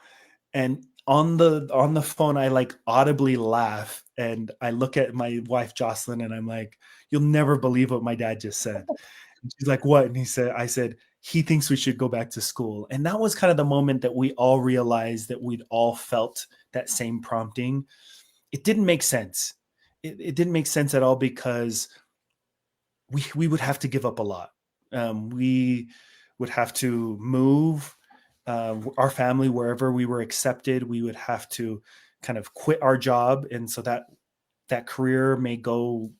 Speaker 2: And on the phone, I like audibly laugh, and I look at my wife Jocelyn, and I'm like, "You'll never believe what my dad just said." And she's like, "What?" And I said, "He thinks we should go back to school." And that was kind of the moment that we all realized that we'd all felt that same prompting. It didn't make sense. It didn't make sense at all because we would have to give up a lot. We would have to move our family wherever we were accepted. We would have to kind of quit our job, and so that career may go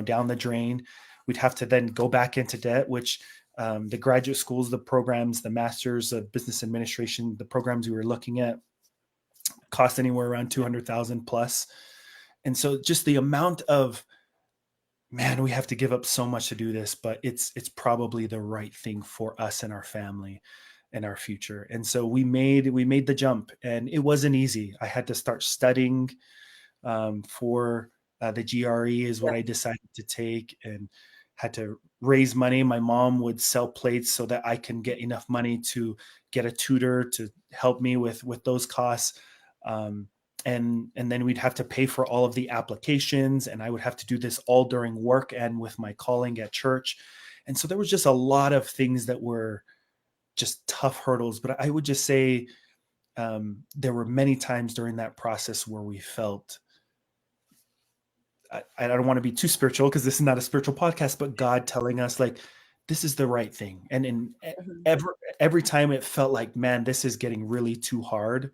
Speaker 2: down the drain. We'd have to then go back into debt, which The graduate schools, the programs, the masters of business administration, the programs we were looking at cost anywhere around 200,000 plus. And so just the amount of, man, we have to give up so much to do this, but it's probably the right thing for us and our family and our future. And so we made the jump, and it wasn't easy. I had to start studying for the GRE is what
Speaker 1: Yeah.
Speaker 2: I decided to take, and had to raise money. My mom would sell plates so that I can get enough money to get a tutor to help me with those costs. Um, and then we'd have to pay for all of the applications, and I would have to do this all during work and with my calling at church. And so there was just a lot of things that were just tough hurdles. But I would just say there were many times during that process where we felt, I don't want to be too spiritual because this is not a spiritual podcast, but God telling us like, this is the right thing. And in
Speaker 1: Mhm.
Speaker 2: every time it felt like, man, this is getting really too hard,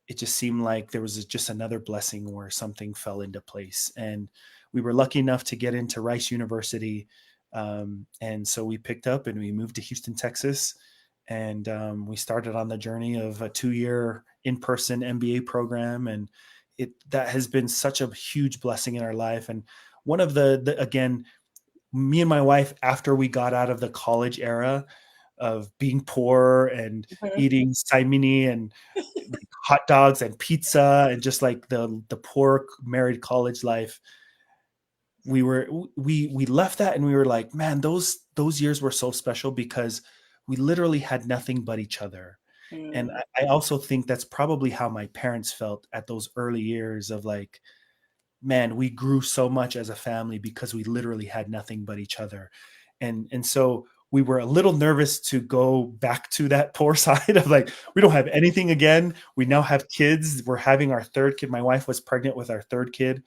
Speaker 2: it just seemed like there was just another blessing where something fell into place. And we were lucky enough to get into Rice University. And so we picked up and we moved to Houston, Texas. And we started on the journey of a 2-year in-person MBA program. And that has been such a huge blessing in our life. And one of again, me and my wife, after we got out of the college era of being poor and
Speaker 1: Mhm.
Speaker 2: eating saimini and like hot dogs and pizza and just like the poor married college life, we left that and we were like, man, those years were so special because we literally had nothing but each other. And
Speaker 1: Mm.
Speaker 2: I also think that's probably how my parents felt at those early years of like, man, we grew so much as a family because we literally had nothing but each other. And so we were a little nervous to go back to that poor side of like, we don't have anything again. We now have kids. We're having our third kid. My wife was pregnant with our third kid.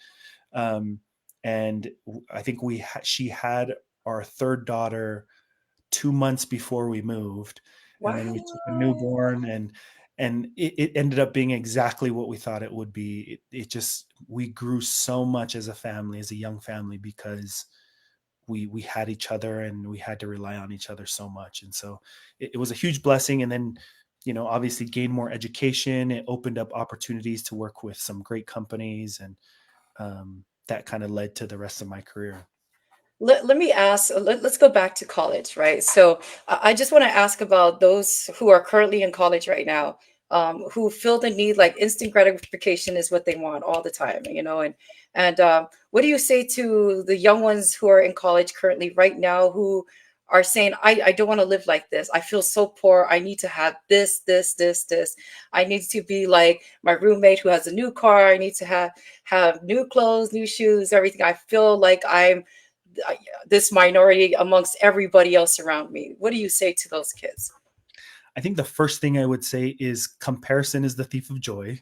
Speaker 2: Um, and I think she had our third daughter 2 months before we moved, and then we took a
Speaker 1: Wow.
Speaker 2: newborn, and it ended up being exactly what we thought it would be. It just, we grew so much as a family, as a young family, because we had each other and we had to rely on each other so much. And so it was a huge blessing. And then, obviously gained more education. It opened up opportunities to work with some great companies, and that kind of led to the rest of my career.
Speaker 1: Let me ask, let's go back to college, right? So I just want to ask about those who are currently in college right now, who feel the need, like instant gratification is what they want all the time, and what do you say to the young ones who are in college currently right now who are saying, I don't want to live like this. I feel so poor. I need to have this, this, this, this. I need to be like my roommate who has a new car. I need to have new clothes, new shoes, everything. I feel like I'm this minority amongst everybody else around me. What do you say to those kids?
Speaker 2: I think the first thing I would say is comparison is the thief of joy.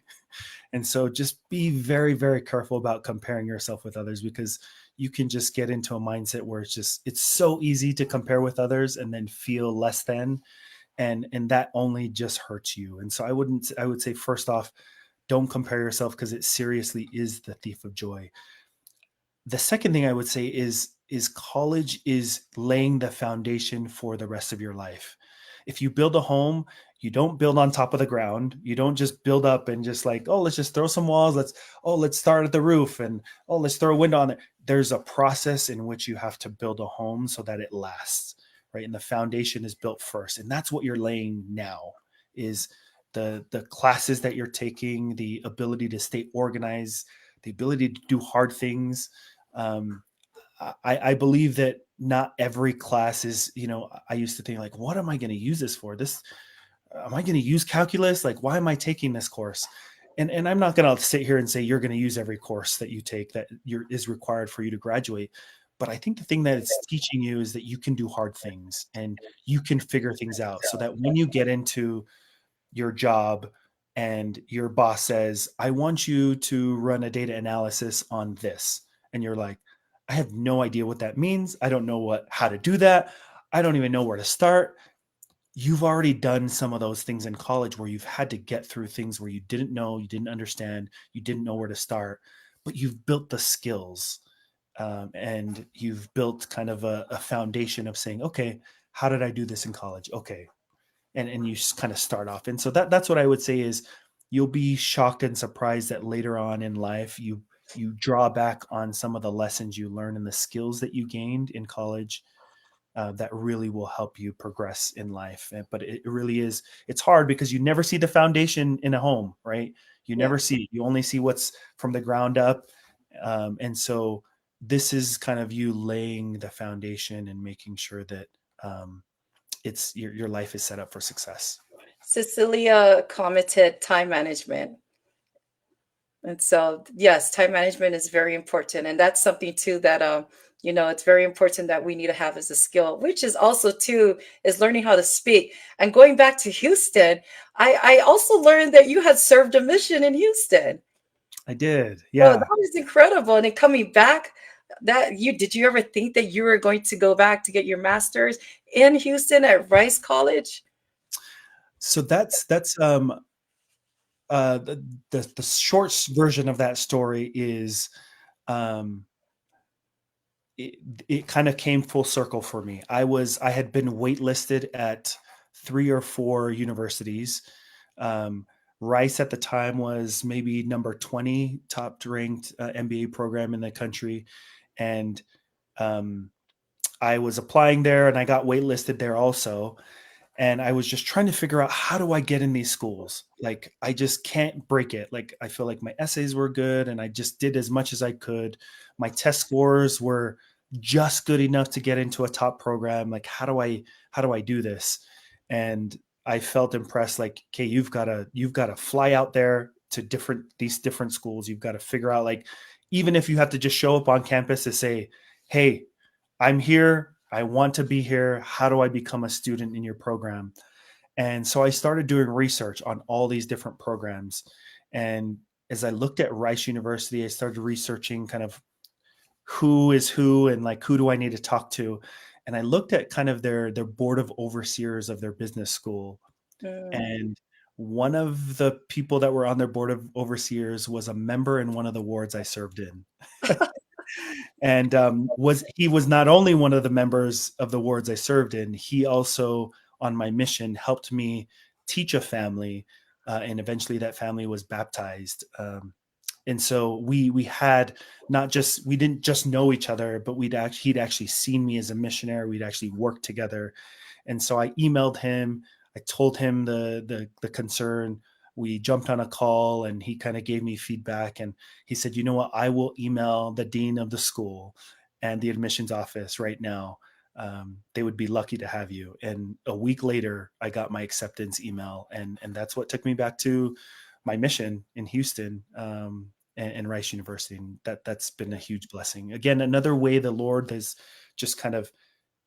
Speaker 2: And so just be very, very careful about comparing yourself with others, because you can just get into a mindset where it's so easy to compare with others and then feel less than, and that only just hurts you. And so I would say, first off, don't compare yourself, because it seriously is the thief of joy. The second thing I would say is college is laying the foundation for the rest of your life. If you build a home, you don't build on top of the ground. You don't just build up and just like, oh, let's just throw some walls. Let's start at the roof, and let's throw a window on it. There's a process in which you have to build a home so that it lasts, right? And the foundation is built first. And that's what you're laying now, is the classes that you're taking, the ability to stay organized, the ability to do hard things. um, I believe that not every class is, I used to think like, what am I going to use this for? Am I going to use calculus? Like, why am I taking this course? And I'm not going to sit here and say you're going to use every course that you take that is required for you to graduate. But I think the thing that it's teaching you is that you can do hard things and you can figure things out, so that when you get into your job and your boss says, I want you to run a data analysis on this. And you're like, I have no idea what that means. I don't know how to do that. I don't even know where to start. You've already done some of those things in college where you've had to get through things where you didn't know, you didn't understand, you didn't know where to start, but you've built the skills, and you've built kind of a foundation of saying, okay, how did I do this in college? Okay. And you kind of start off. And so that's what I would say is you'll be shocked and surprised that later on in life, you draw back on some of the lessons you learned and the skills that you gained in college that really will help you progress in life. But it really is, it's hard because you never see the foundation in a home, right? You
Speaker 1: Yeah.
Speaker 2: never see, you only see what's from the ground up. And so this is kind of you laying the foundation and making sure that it's your life is set up for success.
Speaker 1: Cecilia commented time management. And so, yes, time management is very important. And that's something too that, it's very important that we need to have as a skill, which is also too, is learning how to speak. And going back to Houston, I also learned that you had served a mission in Houston.
Speaker 2: I did.
Speaker 1: Oh,
Speaker 2: Yeah.
Speaker 1: that is incredible. And then coming back, did you ever think that you were going to go back to get your master's in Houston at Rice College?
Speaker 2: So that's the short version of that story is um it, it kind of came full circle for me. I had been waitlisted at 3 or 4 universities. Um, Rice at the time was maybe number 20 top ranked MBA program in the country, and um, I was applying there, and I got waitlisted there also. And I was just trying to figure out, how do I get in these schools? Like, I just can't break it. Like, I feel like my essays were good and I just did as much as I could. My test scores were just good enough to get into a top program. Like, how do I do this? And I felt impressed, like, okay, you've got to fly out there to these different schools. You've got to figure out, like, even if you have to just show up on campus to say, hey, I'm here. I want to be here. How do I become a student in your program? And so I started doing research on all these different programs. And as I looked at Rice University, I started researching kind of who is who and like who do I need to talk to. And I looked at kind of their board of overseers of their business school.
Speaker 1: Mm.
Speaker 2: And one of the people that were on their board of overseers was a member in one of the wards I served in. And was not only one of the members of the wards I served in, he also on my mission helped me teach a family, and eventually that family was baptized. And so we had not just we didn't just know each other, but he'd actually seen me as a missionary. We'd actually worked together, and so I emailed him. I told him the concern. We jumped on a call, and he kind of gave me feedback. And he said, "You know what? I will email the dean of the school and the admissions office right now. They would be lucky to have you." And a week later, I got my acceptance email, and that's what took me back to my mission in Houston, and Rice University. And that's been a huge blessing. Again, another way the Lord has just kind of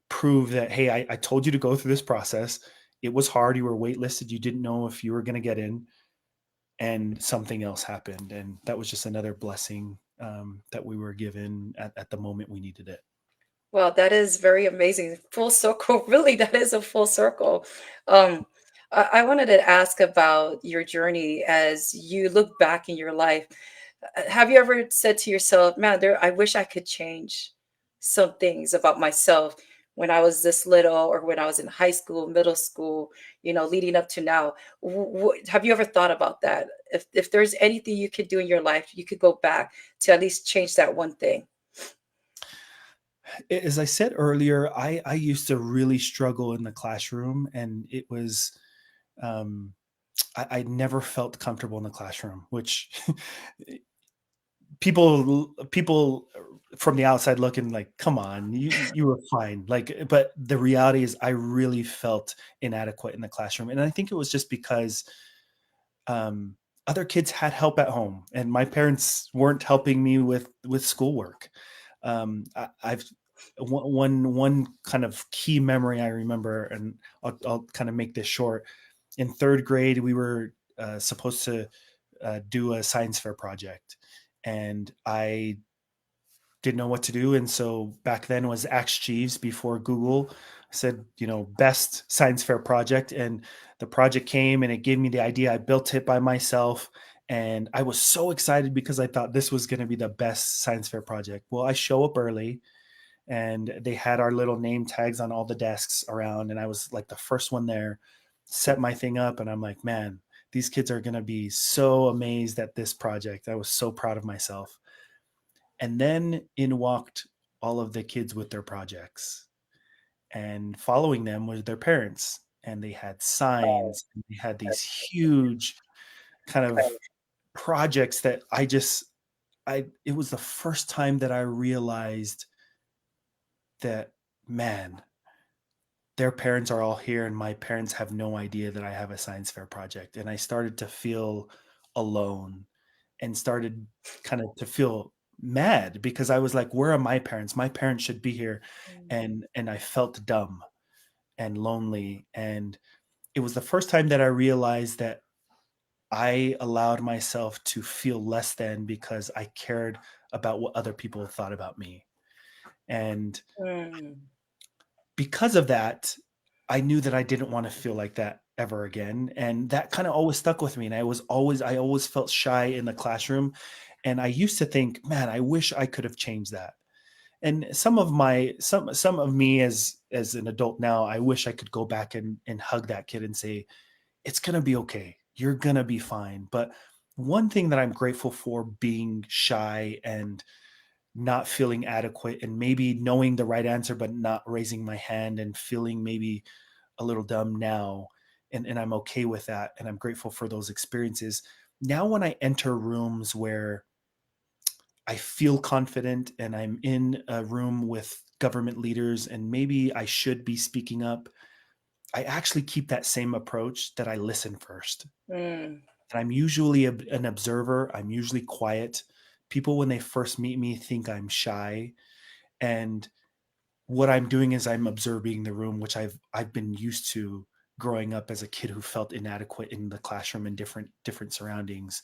Speaker 2: proved that, hey, I told you to go through this process. It was hard. You were waitlisted. You didn't know if you were going to get in, and something else happened. And that was just another blessing that we were given at the moment we needed it.
Speaker 1: Wow, that is very amazing. Full circle. Really, that is a full circle. Um, I wanted to ask about your journey as you look back in your life. Have you ever said to yourself, man, I wish I could change some things about myself when I was this little or when I was in high school, middle school, leading up to now? Have you ever thought about that? If there's anything you could do in your life, you could go back to at least change that one thing.
Speaker 2: As I said earlier, I used to really struggle in the classroom, and it was um, I never felt comfortable in the classroom, which people from the outside looking like, come on, you were fine. Like, but the reality is, I really felt inadequate in the classroom, and I think it was just because um, other kids had help at home, and my parents weren't helping me with schoolwork. I've one kind of key memory I remember, and I'll kind of make this short. In third grade, we were supposed to do a science fair project, and I didn't know what to do. And so back then was Axe Jeeves before Google. I said, best science fair project. And the project came and it gave me the idea. I built it by myself. And I was so excited because I thought this was going to be the best science fair project. Well, I show up early and they had our little name tags on all the desks around. And I was like the first one there, set my thing up. And I'm like, man, these kids are going to be so amazed at this project. I was so proud of myself. And then in walked all of the kids with their projects, and following them was their parents. And they had signs, and they had these huge kind of projects that it was the first time that I realized that, man, their parents are all here and my parents have no idea that I have a science fair project. And I started to feel alone, and started kind of to feel mad, because I was like, where are my parents? My parents should be here. And I felt dumb and lonely. And it was the first time that I realized that I allowed myself to feel less than because I cared about what other people thought about me. And
Speaker 1: Mm.
Speaker 2: because of that, I knew that I didn't want to feel like that ever again. And that kind of always stuck with me. And I always felt shy in the classroom. And I used to think, man, I wish I could have changed that. And some of me as an adult now, I wish I could go back and hug that kid and say, it's gonna be okay. You're gonna be fine. But one thing that I'm grateful for, being shy and not feeling adequate, and maybe knowing the right answer but not raising my hand, and feeling maybe a little dumb now, and I'm okay with that, and I'm grateful for those experiences. Now when I enter rooms where I feel confident and I'm in a room with government leaders and maybe I should be speaking up, I actually keep that same approach, that I listen first.
Speaker 1: Mm.
Speaker 2: And I'm usually an observer. I'm usually quiet. People, when they first meet me, think I'm shy. And what I'm doing is I'm observing the room, which I've been used to growing up as a kid who felt inadequate in the classroom in different surroundings.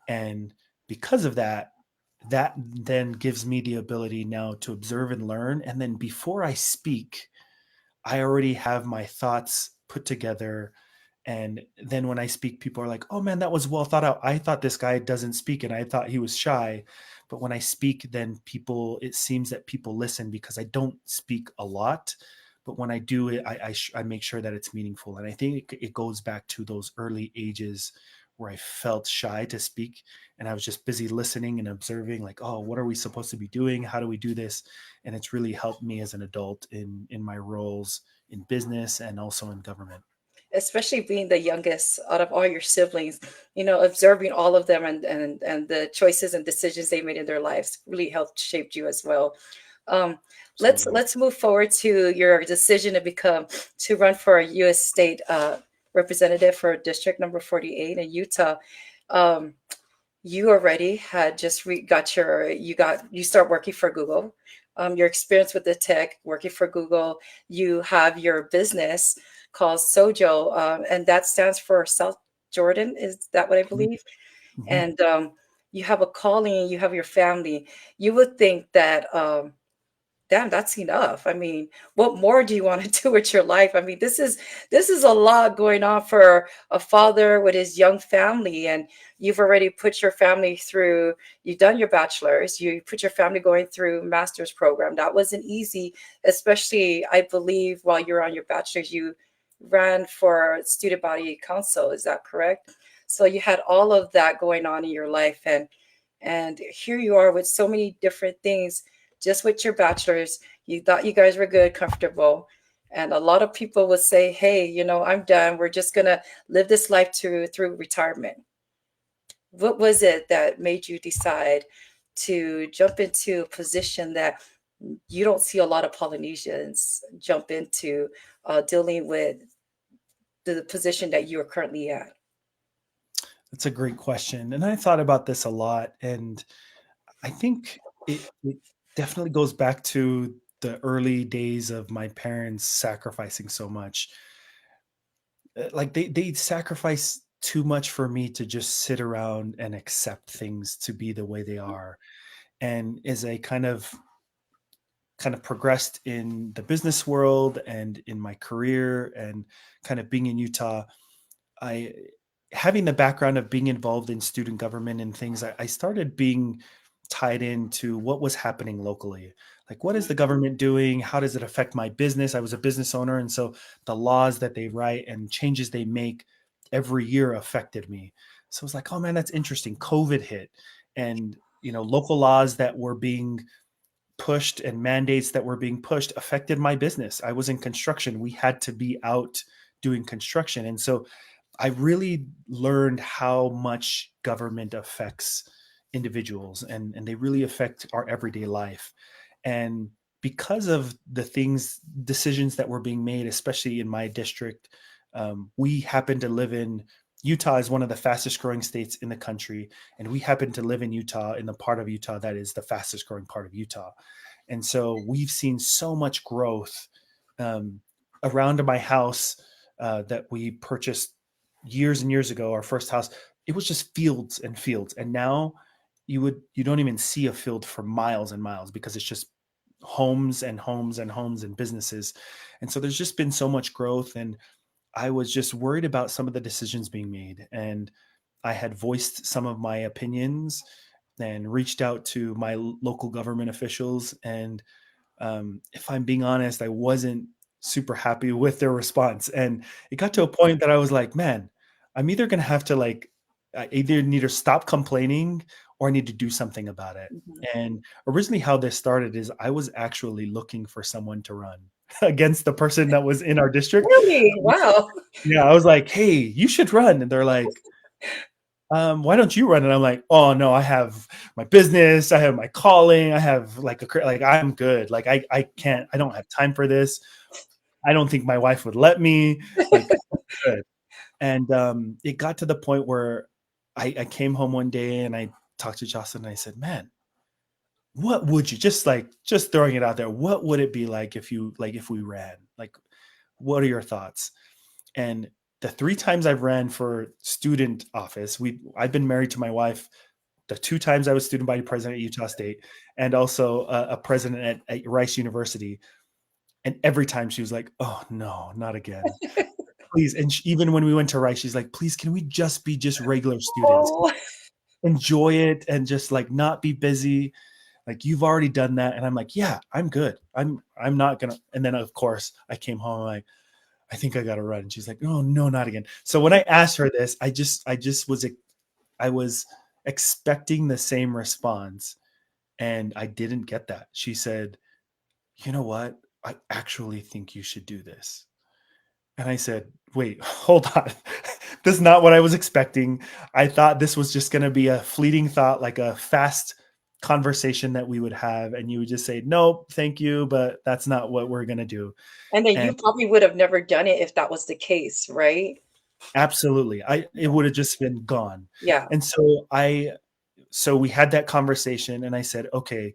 Speaker 2: And because of that, that then gives me the ability now to observe and learn. And then before I speak, I already have my thoughts put together. And then when I speak, people are like, oh man, that was well thought out. I thought this guy doesn't speak and I thought he was shy. But when I speak, then it seems that people listen, because I don't speak a lot. But when I do it, I make sure that it's meaningful. And I think it goes back to those early ages where I felt shy to speak, and I was just busy listening and observing, like, oh, what are we supposed to be doing? How do we do this? And it's really helped me as an adult in my roles in business and also in government.
Speaker 1: Especially being the youngest out of all your siblings, observing all of them, and the choices and decisions they made in their lives really helped shaped you as well. Um, let's
Speaker 2: Absolutely.
Speaker 1: let's move forward to your decision to run for a U.S. state representative for District Number 48 in Utah. Um, you already had just got you start working for Google. Your experience with the tech, working for Google, you have your business called Sojo, and that stands for South Jordan. Is that what I believe?
Speaker 2: Mm-hmm.
Speaker 1: And you have a calling, you have your family. You would think that damn, that's enough. I mean, what more do you want to do with your life? I mean, this is a lot going on for a father with his young family, and you've already put your family through. You've done your bachelor's. You put your family going through master's program. That wasn't easy, especially I believe while you're on your bachelor's, you ran for student body council. Is that correct? So you had all of that going on in your life, and here you are with so many different things just with your bachelor's. You thought you guys were good, comfortable. And a lot of people would say, hey, I'm done. We're just going to live this life through retirement. What was it that made you decide to jump into a position that you don't see a lot of Polynesians jump into, dealing with the position that you are currently at?
Speaker 2: That's a great question. And I thought about this a lot. And I think it definitely goes back to the early days of my parents sacrificing so much. Like they sacrifice too much for me to just sit around and accept things to be the way they are. And as I kind of progressed in the business world and in my career and kind of being in Utah, I having the background of being involved in student government and things, I started being tied into what was happening locally. Like, what is the government doing? How does it affect my business? I was a business owner. And so the laws that they write and changes they make every year affected me. So I was like, oh man, that's interesting. COVID hit, and, local laws that were being pushed and mandates that were being pushed affected my business. I was in construction. We had to be out doing construction. And so I really learned how much government affects individuals, and they really affect our everyday life. And because of the decisions that were being made, especially in my district, we happen to live in Utah is one of the fastest growing states in the country. And we happen to live in Utah, in the part of Utah that is the fastest growing part of Utah. And so we've seen so much growth um, around my house that we purchased years and years ago. Our first house, it was just fields and fields. And now you don't even see a field for miles and miles, because it's just homes and homes and homes and businesses. And so there's just been so much growth. And I was just worried about some of the decisions being made. And I had voiced some of my opinions and reached out to my local government officials. And if I'm being honest, I wasn't super happy with their response. And it got to a point that I was like, man, I'm either going to have to I either need to stop complaining or I need to do something about it.
Speaker 1: Mhm.
Speaker 2: And originally how this started is I was actually looking for someone to run against the person that was in our district.
Speaker 1: Really? Wow.
Speaker 2: Yeah, I was like, hey, you should run. And they're like, why don't you run? And I'm like, oh no, I have my business, I have my calling, I have like I'm good. Like I can't, I don't have time for this. I don't think my wife would let me. Like, good. And it got to the point where I came home one day and I talked to Jocelyn and I said, man, what would you just throwing it out there? What would it be like if we ran? Like, what are your thoughts? And the 3 times I've ran for student office, I've been married to my wife the 2 times I was student body president at Utah State, and also a president at Rice University. And every time she was like, "Oh no, not again, please!" And even when we went to Rice, she's like, "Please, can we just be just regular students,
Speaker 1: Oh,
Speaker 2: enjoy it, and just like not be busy? Like you've already done that." And I'm like, "Yeah, I'm good. I'm not gonna." And then of course I came home like, I think I got to run. And she's like, "Oh no, not again." So when I asked her this, I was expecting the same response, and I didn't get that. She said, "You know what? I actually think you should do this." And I said, "Wait, hold on. This is not what I was expecting. I thought this was just going to be a fleeting thought, like a fast conversation that we would have, and you would just say, 'No, thank you, but that's not what we're going to do.'"
Speaker 1: and then you
Speaker 2: And
Speaker 1: probably would have never done it if that was the case, right?
Speaker 2: absolutely, it would have just been gone.
Speaker 1: Yeah.
Speaker 2: And so we had that conversation, and I said, "Okay,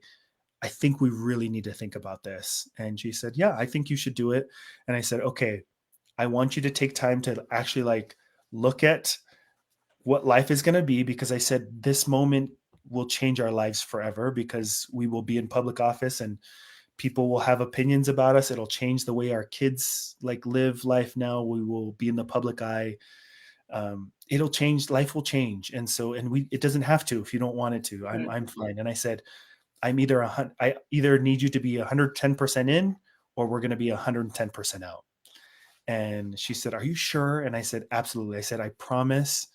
Speaker 2: I think we really need to think about this." And she said, "Yeah, I think you should do it." And I said, "Okay, I want you to take time to actually look at what life is going to be, because I said this moment will change our lives forever, because we will be in public office and people will have opinions about us. It'll change the way our kids live life now. We will be in the public eye. It'll change, life will change. And so, and it doesn't have to, if you don't want it to. I'm
Speaker 1: Mhm.
Speaker 2: fine." And I said, I either need you to be 110% in, or we're going to be 110% out. And she said, "Are you sure?" And I said, "Absolutely." I said, "I promise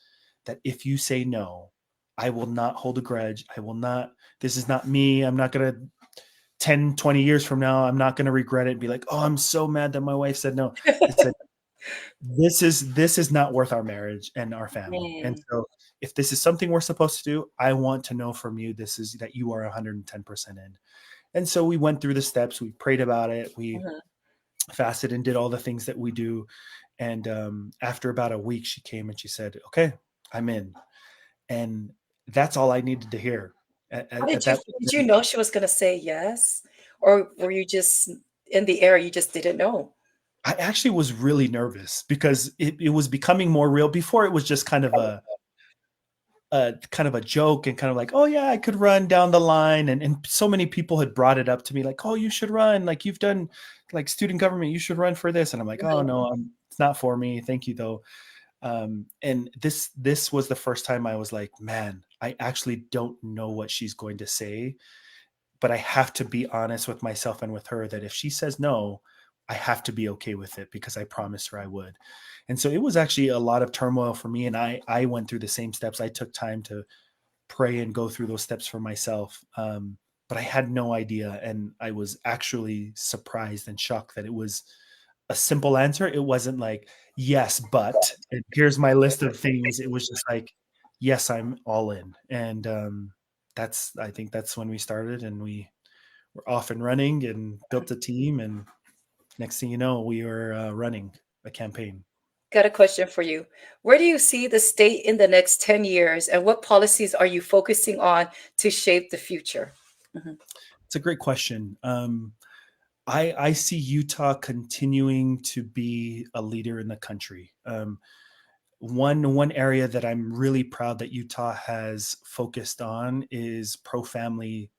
Speaker 2: that if you say no, I will not hold a grudge. I will not, this is not me. I'm not going to 10, 20 years from now, I'm not going to regret it and be like, oh, I'm so mad that my wife said no." I said, this is not worth our marriage and our family. And
Speaker 1: Mm,
Speaker 2: so if this is something we're supposed to do, I want to know from you, this is that you are 110% in. And so we went through the steps, we prayed about it, we
Speaker 1: mhm.
Speaker 2: fasted and did all the things that we do. And after about a week, she came and she said, "Okay, I'm in." And that's all I needed to hear
Speaker 1: How
Speaker 2: at
Speaker 1: did
Speaker 2: that
Speaker 1: you
Speaker 2: point.
Speaker 1: know she was gonna say yes? Or were you just in the air, you just didn't know?
Speaker 2: I actually was really nervous, because it was becoming more real. Before, it was just kind of a joke, and kind of like, "Oh yeah, I could run down the line." And so many people had brought it up to me like, "Oh, you should run. Like you've done student government, you should run for this." And I'm like, "Oh
Speaker 1: Mhm.
Speaker 2: no, it's not for me. Thank you though." And this was the first time I was like, man, I actually don't know what she's going to say, but I have to be honest with myself and with her that if she says no, I have to be okay with it because I promised her I would. And so it was actually a lot of turmoil for me. And I went through the same steps. I took time to pray and go through those steps for myself. But I had no idea. And I was actually surprised and shocked that it was a simple answer. It wasn't like, yes, but, and here's my list of things. It was just like, yes, I'm all in. And I think that's when we started and we were off and running and built a team. And next thing you know, we were running a campaign.
Speaker 1: Got a question for you. Where do you see the state in the next 10 years, and what policies are you focusing on to shape the future? Mhm.
Speaker 2: It's a great question. I see Utah continuing to be a leader in the country. One area that I'm really proud that Utah has focused on is pro family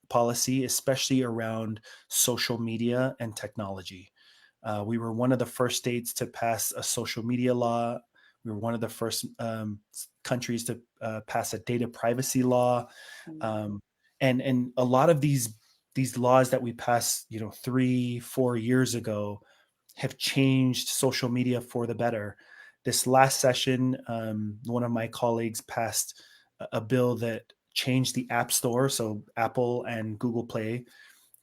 Speaker 2: policy, especially around social media and technology. We were one of the first states to pass a social media law. We were one of the first countries to pass a data privacy law,
Speaker 1: Mhm.
Speaker 2: um, and a lot of these laws that we passed, 3-4 years ago, have changed social media for the better. This last session, one of my colleagues passed a bill that changed the App Store, so Apple and Google Play,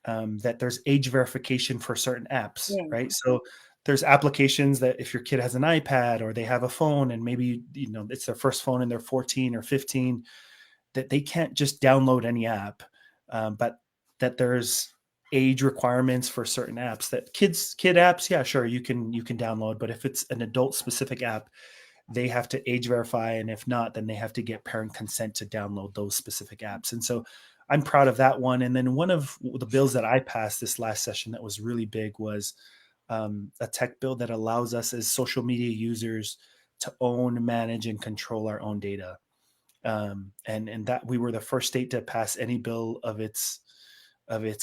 Speaker 2: that there's age verification for certain apps,
Speaker 1: Mm.
Speaker 2: right? So there's applications that if your kid has an iPad or they have a phone and maybe it's their first phone and they're 14 or 15, that they can't just download any app, but that there's age requirements for certain apps that kid apps, yeah, sure, you can download, but if it's an adult specific app, they have to age verify, and if not, then they have to get parent consent to download those specific apps. And so I'm proud of that one. And then one of the bills that I passed this last session that was really big was a tech bill that allows us as social media users to own, manage, and control our own data. And that we were the first state to pass any bill of its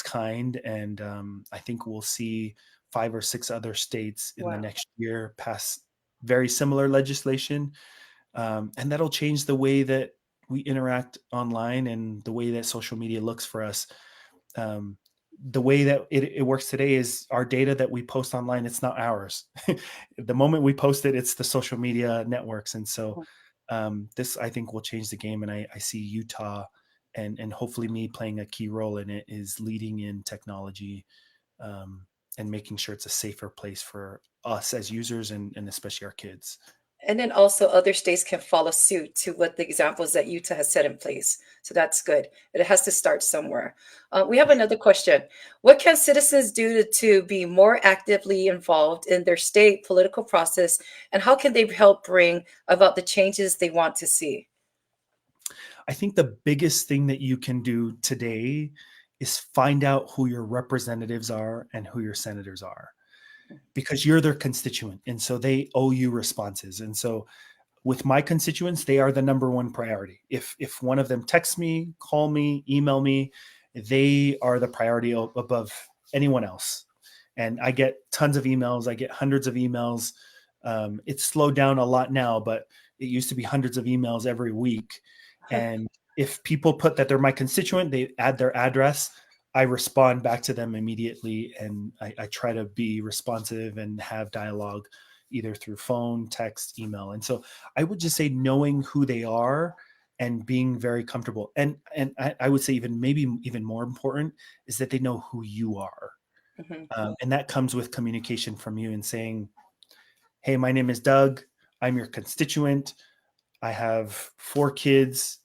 Speaker 2: kind, and I think we'll see 5 or 6 other states in the
Speaker 1: Wow.
Speaker 2: next year pass very similar legislation, and that'll change the way that we interact online and the way that social media looks for us. Um, the way that it works today is our data that we post online, it's not ours. The moment we post it, it's the social media networks. And so this, I think, will change the game. And I see Utah and hopefully me playing a key role in it is leading in technology, um, and making sure it's a safer place for us as users and especially our kids.
Speaker 1: And then also other states can follow suit to what the examples that Utah has set in place. So that's good. It has to start somewhere. We have
Speaker 2: For sure.
Speaker 1: another question. What can citizens do to be more actively involved in their state political process, and how can they help bring about the changes they want to see?
Speaker 2: I think the biggest thing that you can do today is find out who your representatives are and who your senators are, because you're their constituent. And so they owe you responses. And so with my constituents, they are the number one priority. If one of them texts me, call me, email me, they are the priority above anyone else. And I get tons of emails. I get hundreds of emails. It's slowed down a lot now, but it used to be hundreds of emails every week. And if people put that they're my constituent, they add their address, I respond back to them immediately. And I try to be responsive and have dialogue either through phone, text, email. And so I would just say knowing who they are and being very comfortable. And I would say even maybe even more important is that they know who you are.
Speaker 1: Mhm.
Speaker 2: And that comes with communication from you and saying, hey, my name is Doug. I'm your constituent. I have 4 kids.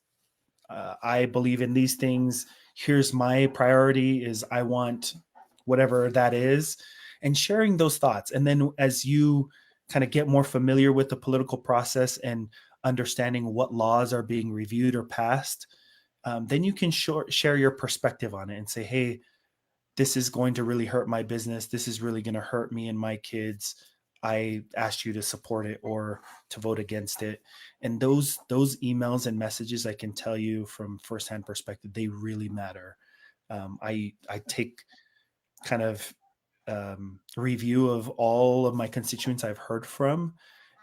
Speaker 2: I believe in these things. Here's my priority is I want whatever that is, and sharing those thoughts. And then as you kind of get more familiar with the political process and understanding what laws are being reviewed or passed, then you can share your perspective on it and say, hey, this is going to really hurt my business. This is really going to hurt me and my kids. I asked you to support it or to vote against it. And those emails and messages, I can tell you from firsthand perspective, they really matter. I take kind of review of all of my constituents I've heard from,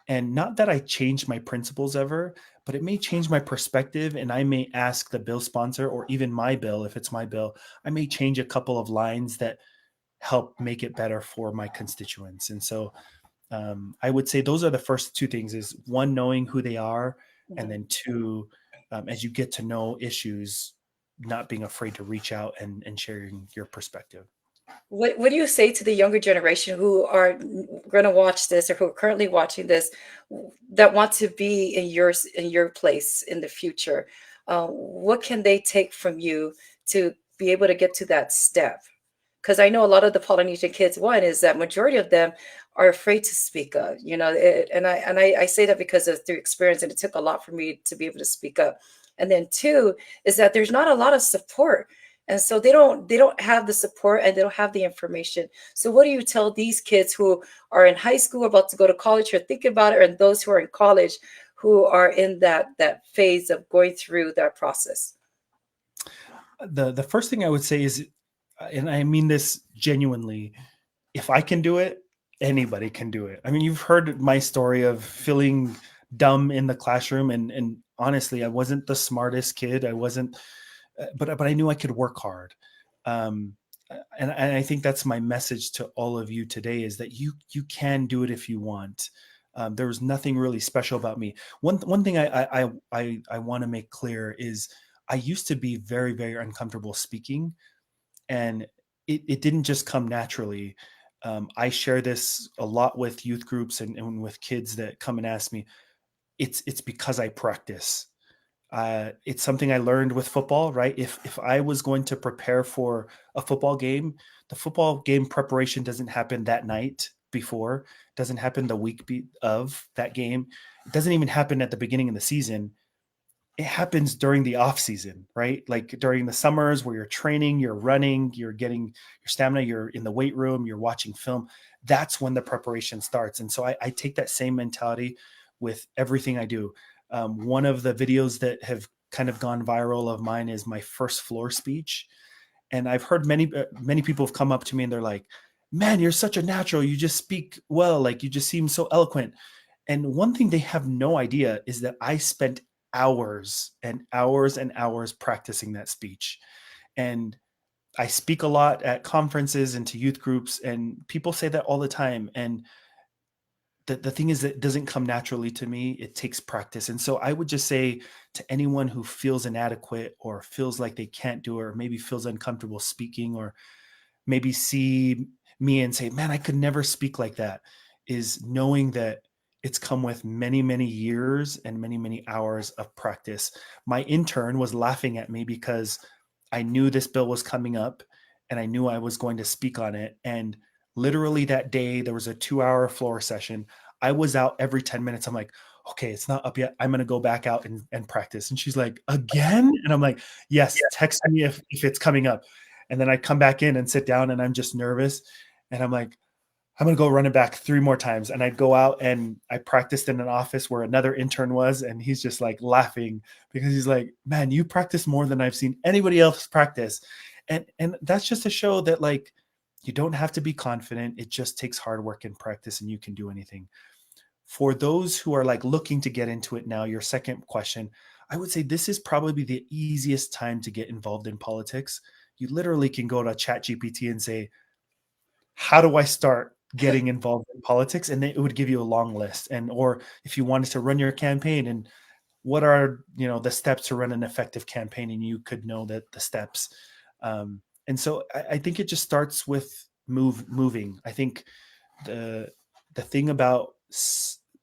Speaker 2: And not that I changed my principles ever, but it may change my perspective. And I may ask the bill sponsor, or even my bill, if it's my bill, I may change a couple of lines that help make it better for my constituents. And so I would say those are the first two things: is one, knowing who they are, and
Speaker 1: Mhm.
Speaker 2: then two, as you get to know issues, not being afraid to reach out and sharing your perspective.
Speaker 1: What do you say to the younger generation who are going to watch this or who are currently watching this that want to be in your place in the future? What can they take from you to be able to get to that step? Because I know a lot of the Polynesian kids, one is that majority of them are afraid to speak up, you know, I say that because of through experience, and it took a lot for me to be able to speak up. And then two is that there's not a lot of support. And so they don't have the support and they don't have the information. So what do you tell these kids who are in high school, about to go to college, or think about it, and those who are in college who are in that phase of going through that process?
Speaker 2: The first thing I would say is, and I mean this genuinely, if I can do it, anybody can do it. I mean, you've heard my story of feeling dumb in the classroom, and honestly, I wasn't the smartest kid. I wasn't, but I knew I could work hard. Um, and I think that's my message to all of you today, is that you can do it if you want. There was nothing really special about me. One thing I want to make clear is I used to be very, very uncomfortable speaking, and it didn't just come naturally. I share this a lot with youth groups and with kids that come and ask me. It's because I practice. It's something I learned with football, right? If I was going to prepare for a football game, the football game preparation doesn't happen that night before, doesn't happen the of that game. It doesn't even happen at the beginning of the season. It happens during the off season, right? Like during the summers where you're training, you're running, you're getting your stamina, you're in the weight room, you're watching film. That's when the preparation starts. And so I take that same mentality with everything I do. One of the videos that have kind of gone viral of mine is my first floor speech. And I've heard many people have come up to me and they're like, man, you're such a natural. You just speak well. Like you just seem so eloquent. And one thing they have no idea is that I spent hours and hours and hours practicing that speech. And I speak a lot at conferences and to youth groups, and people say that all the time. And the thing is that it doesn't come naturally to me. It takes practice. And so I would just say to anyone who feels inadequate or feels like they can't do it, or maybe feels uncomfortable speaking, or maybe see me and say, man, I could never speak like that, is knowing that it's come with many, many years and many, many hours of practice. My intern was laughing at me because I knew this bill was coming up and I knew I was going to speak on it. And literally that day, there was a 2 hour floor session. I was out every 10 minutes. I'm like, okay, it's not up yet. I'm going to go back out and practice. And she's like, again? And I'm like, yes, text me if it's coming up. And then I come back in and sit down and I'm just nervous. And I'm like, I'm going to go run it back 3 more times. And I'd go out and I practiced in an office where another intern was. And he's just like laughing because he's like, man, you practice more than I've seen anybody else practice. And that's just to show that, like, you don't have to be confident. It just takes hard work and practice, and you can do anything. For those who are like looking to get into it now, your second question, I would say this is probably the easiest time to get involved in politics. You literally can go to ChatGPT and say, how do I start getting involved in politics? And it would give you a long list. And or if you wanted to run your campaign, and what are the steps to run an effective campaign, and you could know that the steps. And so I think it just starts with moving. I think the the thing about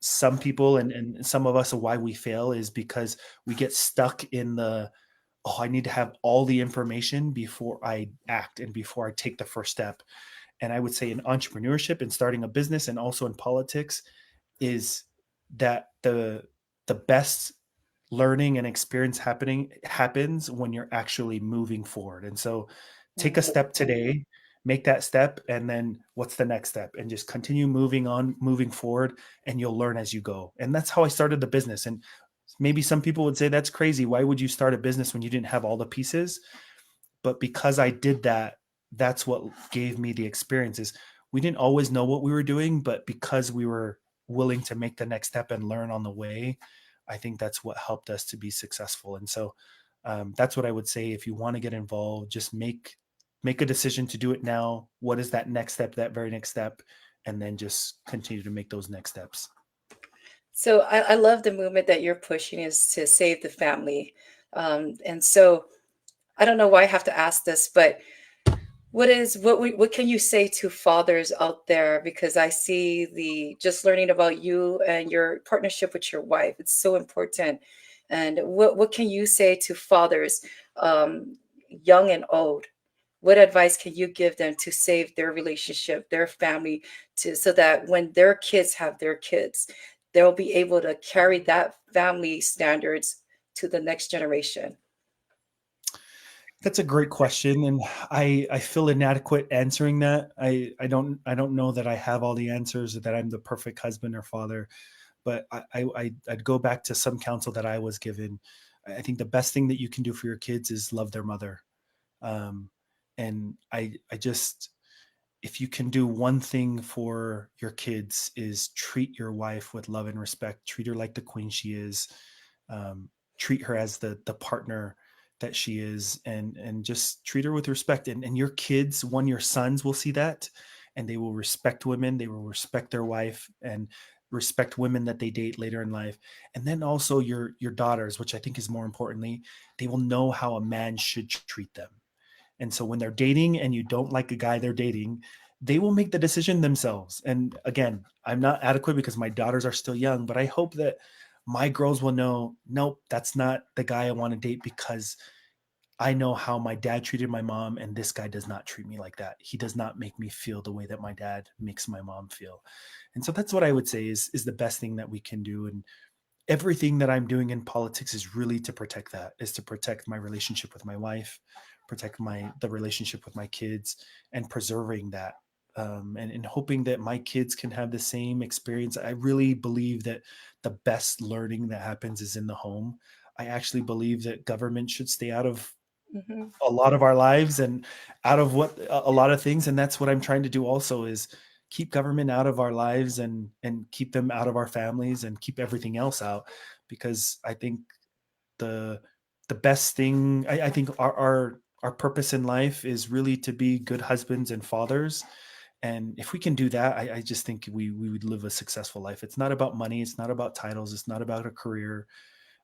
Speaker 2: some people and some of us, why we fail, is because we get stuck in the, oh, I need to have all the information before I act and before I take the first step. And I would say in entrepreneurship and starting a business and also in politics is that the best learning and experience happens when you're actually moving forward. And so take a step today, make that step, and then what's the next step, and just continue moving forward, and you'll learn as you go. And that's how I started the business. And maybe some people would say, that's crazy, why would you start a business when you didn't have all the pieces? But because I did that, that's what gave me the experiences. We didn't always know what we were doing, but because we were willing to make the next step and learn on the way, I think that's what helped us to be successful. And so that's what I would say. If you want to get involved, just make a decision to do it now. What is that next step, that very next step? And then just continue to make those next steps.
Speaker 1: So I love the movement that you're pushing is to save the family. And so I don't know why I have to ask this, but what can you say to fathers out there? Because I see the just learning about you and your partnership with your wife. It's so important. And what can you say to fathers, young and old? What advice can you give them to save their relationship, their family, to so that when their kids have their kids, they'll be able to carry that family standards to the next generation?
Speaker 2: That's a great question, and I feel inadequate answering that. I don't know that I have all the answers, or that I'm the perfect husband or father. But I'd go back to some counsel that I was given. I think the best thing that you can do for your kids is love their mother. Um, and I just, if you can do one thing for your kids, is treat your wife with love and respect. Treat her like the queen she is. um, Treat her as the partner that she is, and just treat her with respect. And your kids, your sons will see that, and they will respect women. They will respect their wife and respect women that they date later in life. And then also your daughters, which I think is more importantly, they will know how a man should treat them. And so when they're dating and you don't like a guy they're dating, they will make the decision themselves. And again, I'm not adequate because my daughters are still young, but I hope that my girls will know, nope, that's not the guy I want to date, because I know how my dad treated my mom, and this guy does not treat me like that. He does not make me feel the way that my dad makes my mom feel. And so that's what I would say is the best thing that we can do. And everything that I'm doing in politics is really to protect that, is to protect my relationship with my wife, protect the relationship with my kids, and preserving that. And hoping that my kids can have the same experience. I really believe that the best learning that happens is in the home. I actually believe that government should stay out of
Speaker 1: Hmm.
Speaker 2: a lot of our lives, and out of what a lot of things. And that's what I'm trying to do also, is keep government out of our lives, and keep them out of our families, and keep everything else out. Because I think the the best thing, I think our purpose in life is really to be good husbands and fathers. And if we can do that, I just think we would live a successful life. It's not about money, it's not about titles, it's not about a career.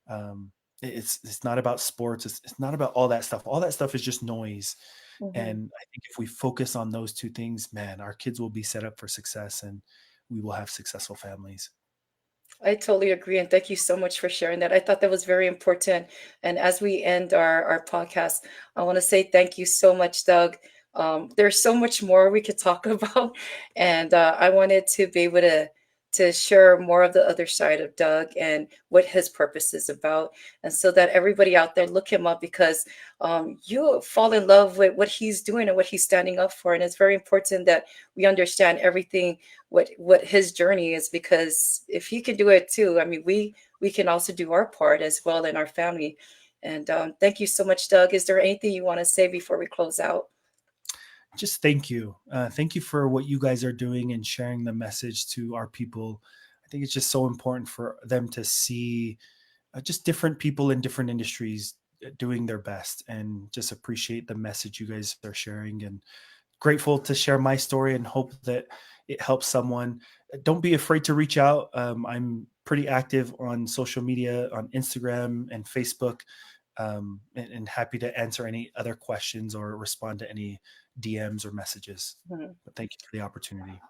Speaker 2: um, it's not about sports. It's not about all that stuff. All that stuff is just noise.
Speaker 1: Hmm.
Speaker 2: And I think if we focus on those two things, man, our kids will be set up for success, and we will have successful families.
Speaker 1: I totally agree. And thank you so much for sharing that. I thought that was very important. And as we end our podcast, I want to say thank you so much, Doug. There's so much more we could talk about. And I wanted to be able to share more of the other side of Doug and what his purpose is about. And so that everybody out there look him up, because you fall in love with what he's doing and what he's standing up for. And it's very important that we understand everything what his journey is, because if he can do it too, I mean, we can also do our part as well in our family. And thank you so much, Doug. Is there anything you want to say before we close out?
Speaker 2: Just thank you. Thank you for what you guys are doing and sharing the message to our people. I think it's just so important for them to see just different people in different industries doing their best, and just appreciate the message you guys are sharing. And grateful to share my story, and hope that it helps someone. Don't be afraid to reach out. I'm pretty active on social media, on Instagram and Facebook, and happy to answer any other questions or respond to any DMs or messages.
Speaker 1: Mhm.
Speaker 2: But thank you for the opportunity.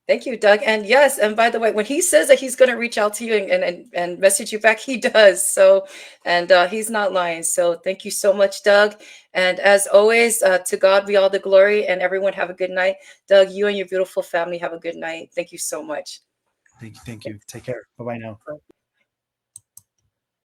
Speaker 1: Thank you, Doug. And yes, and by the way, when he says that he's going to reach out to you and message you back, he does. So, and he's not lying. So, thank you so much, Doug. And as always, to God be all the glory. And everyone have a good night. Doug, you and your beautiful family have a good night. Thank you so much.
Speaker 2: Thank you. Thank you. Take care. Bye bye now.